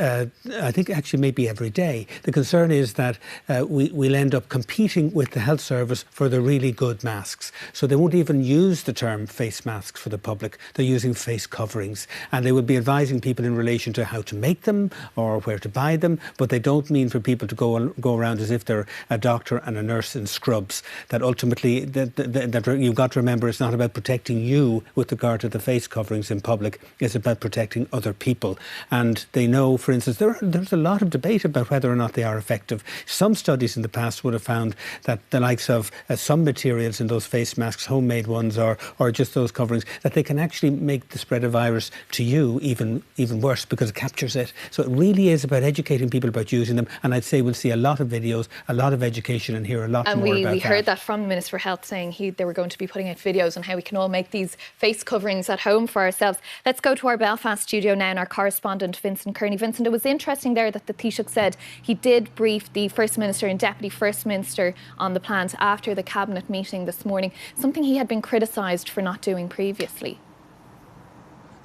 I think actually maybe every day, the concern is that we'll end up competing with the Health Service for the really good masks. So they won't even use the term face masks for the public. They're using face coverings, and they will be advising people in relation to how to make them or where to buy them, but they don't mean for people to go around as if they're a doctor and a nurse in scrubs. That ultimately that you've got to remember, it's not about protecting you with regard to the face coverings in public. It's about protecting other people. And they know, for instance, there's a lot of debate about whether or not they are effective. Some studies in the past would have found that the likes of some materials in those face masks, homemade ones or just those coverings, that they can actually make the spread of virus to you even worse, because it captures it. So it really is about educating people about using them. And I'd say we'll see a lot of videos, a lot of education, and hear a lot more about that. And we heard that from the Minister for Health, saying they were going to be putting out videos on how we can all make these face coverings at home for ourselves. Let's go to our Belfast studio now and our correspondent Vincent Kearney. Vincent, it was interesting there that the Taoiseach said he did brief the First Minister and Deputy First Minister on the plans after the Cabinet meeting this morning, something he had been criticised for not doing previously.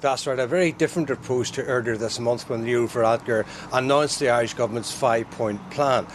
That's right, a very different approach to earlier this month when Leo Varadkar announced the Irish Government's 5-point plan.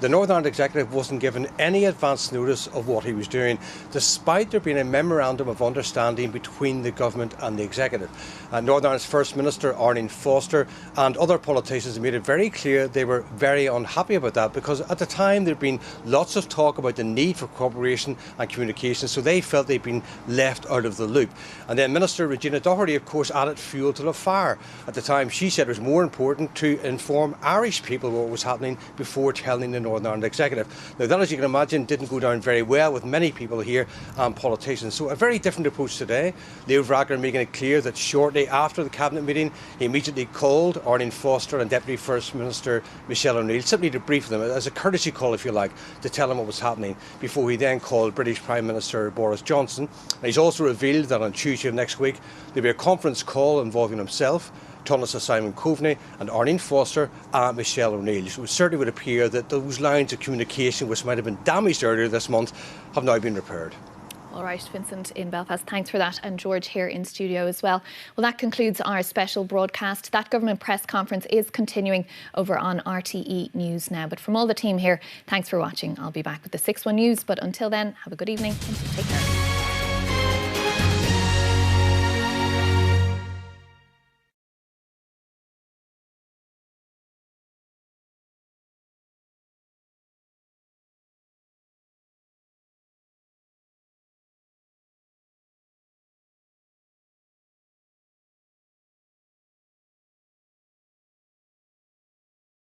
The Northern Ireland Executive wasn't given any advance notice of what he was doing, despite there being a memorandum of understanding between the Government and the Executive. Northern Ireland's First Minister, Arlene Foster, and other politicians made it very clear they were very unhappy about that, because at the time there had been lots of talk about the need for cooperation and communication, so they felt they'd been left out of the loop. And then Minister Regina Doherty, of course, course, added fuel to the fire. At the time, she said it was more important to inform Irish people what was happening before telling the Northern Ireland Executive. Now, that, as you can imagine, didn't go down very well with many people here and politicians. So a very different approach today. Leo Varadkar making it clear that shortly after the Cabinet meeting, he immediately called Arlene Foster and Deputy First Minister Michelle O'Neill, simply to brief them, as a courtesy call, if you like, to tell them what was happening, before he then called British Prime Minister Boris Johnson. And he's also revealed that on Tuesday of next week, there'll be a conference call involving himself, Tánaiste Simon Coveney and Arlene Foster and Michelle O'Neill. So it certainly would appear that those lines of communication which might have been damaged earlier this month have now been repaired. All right, Vincent in Belfast, thanks for that, and George here in studio as well. Well, that concludes our special broadcast. That government press conference is continuing over on RTE News now. But from all the team here, thanks for watching. I'll be back with the 6-1 News, but until then, have a good evening and take care.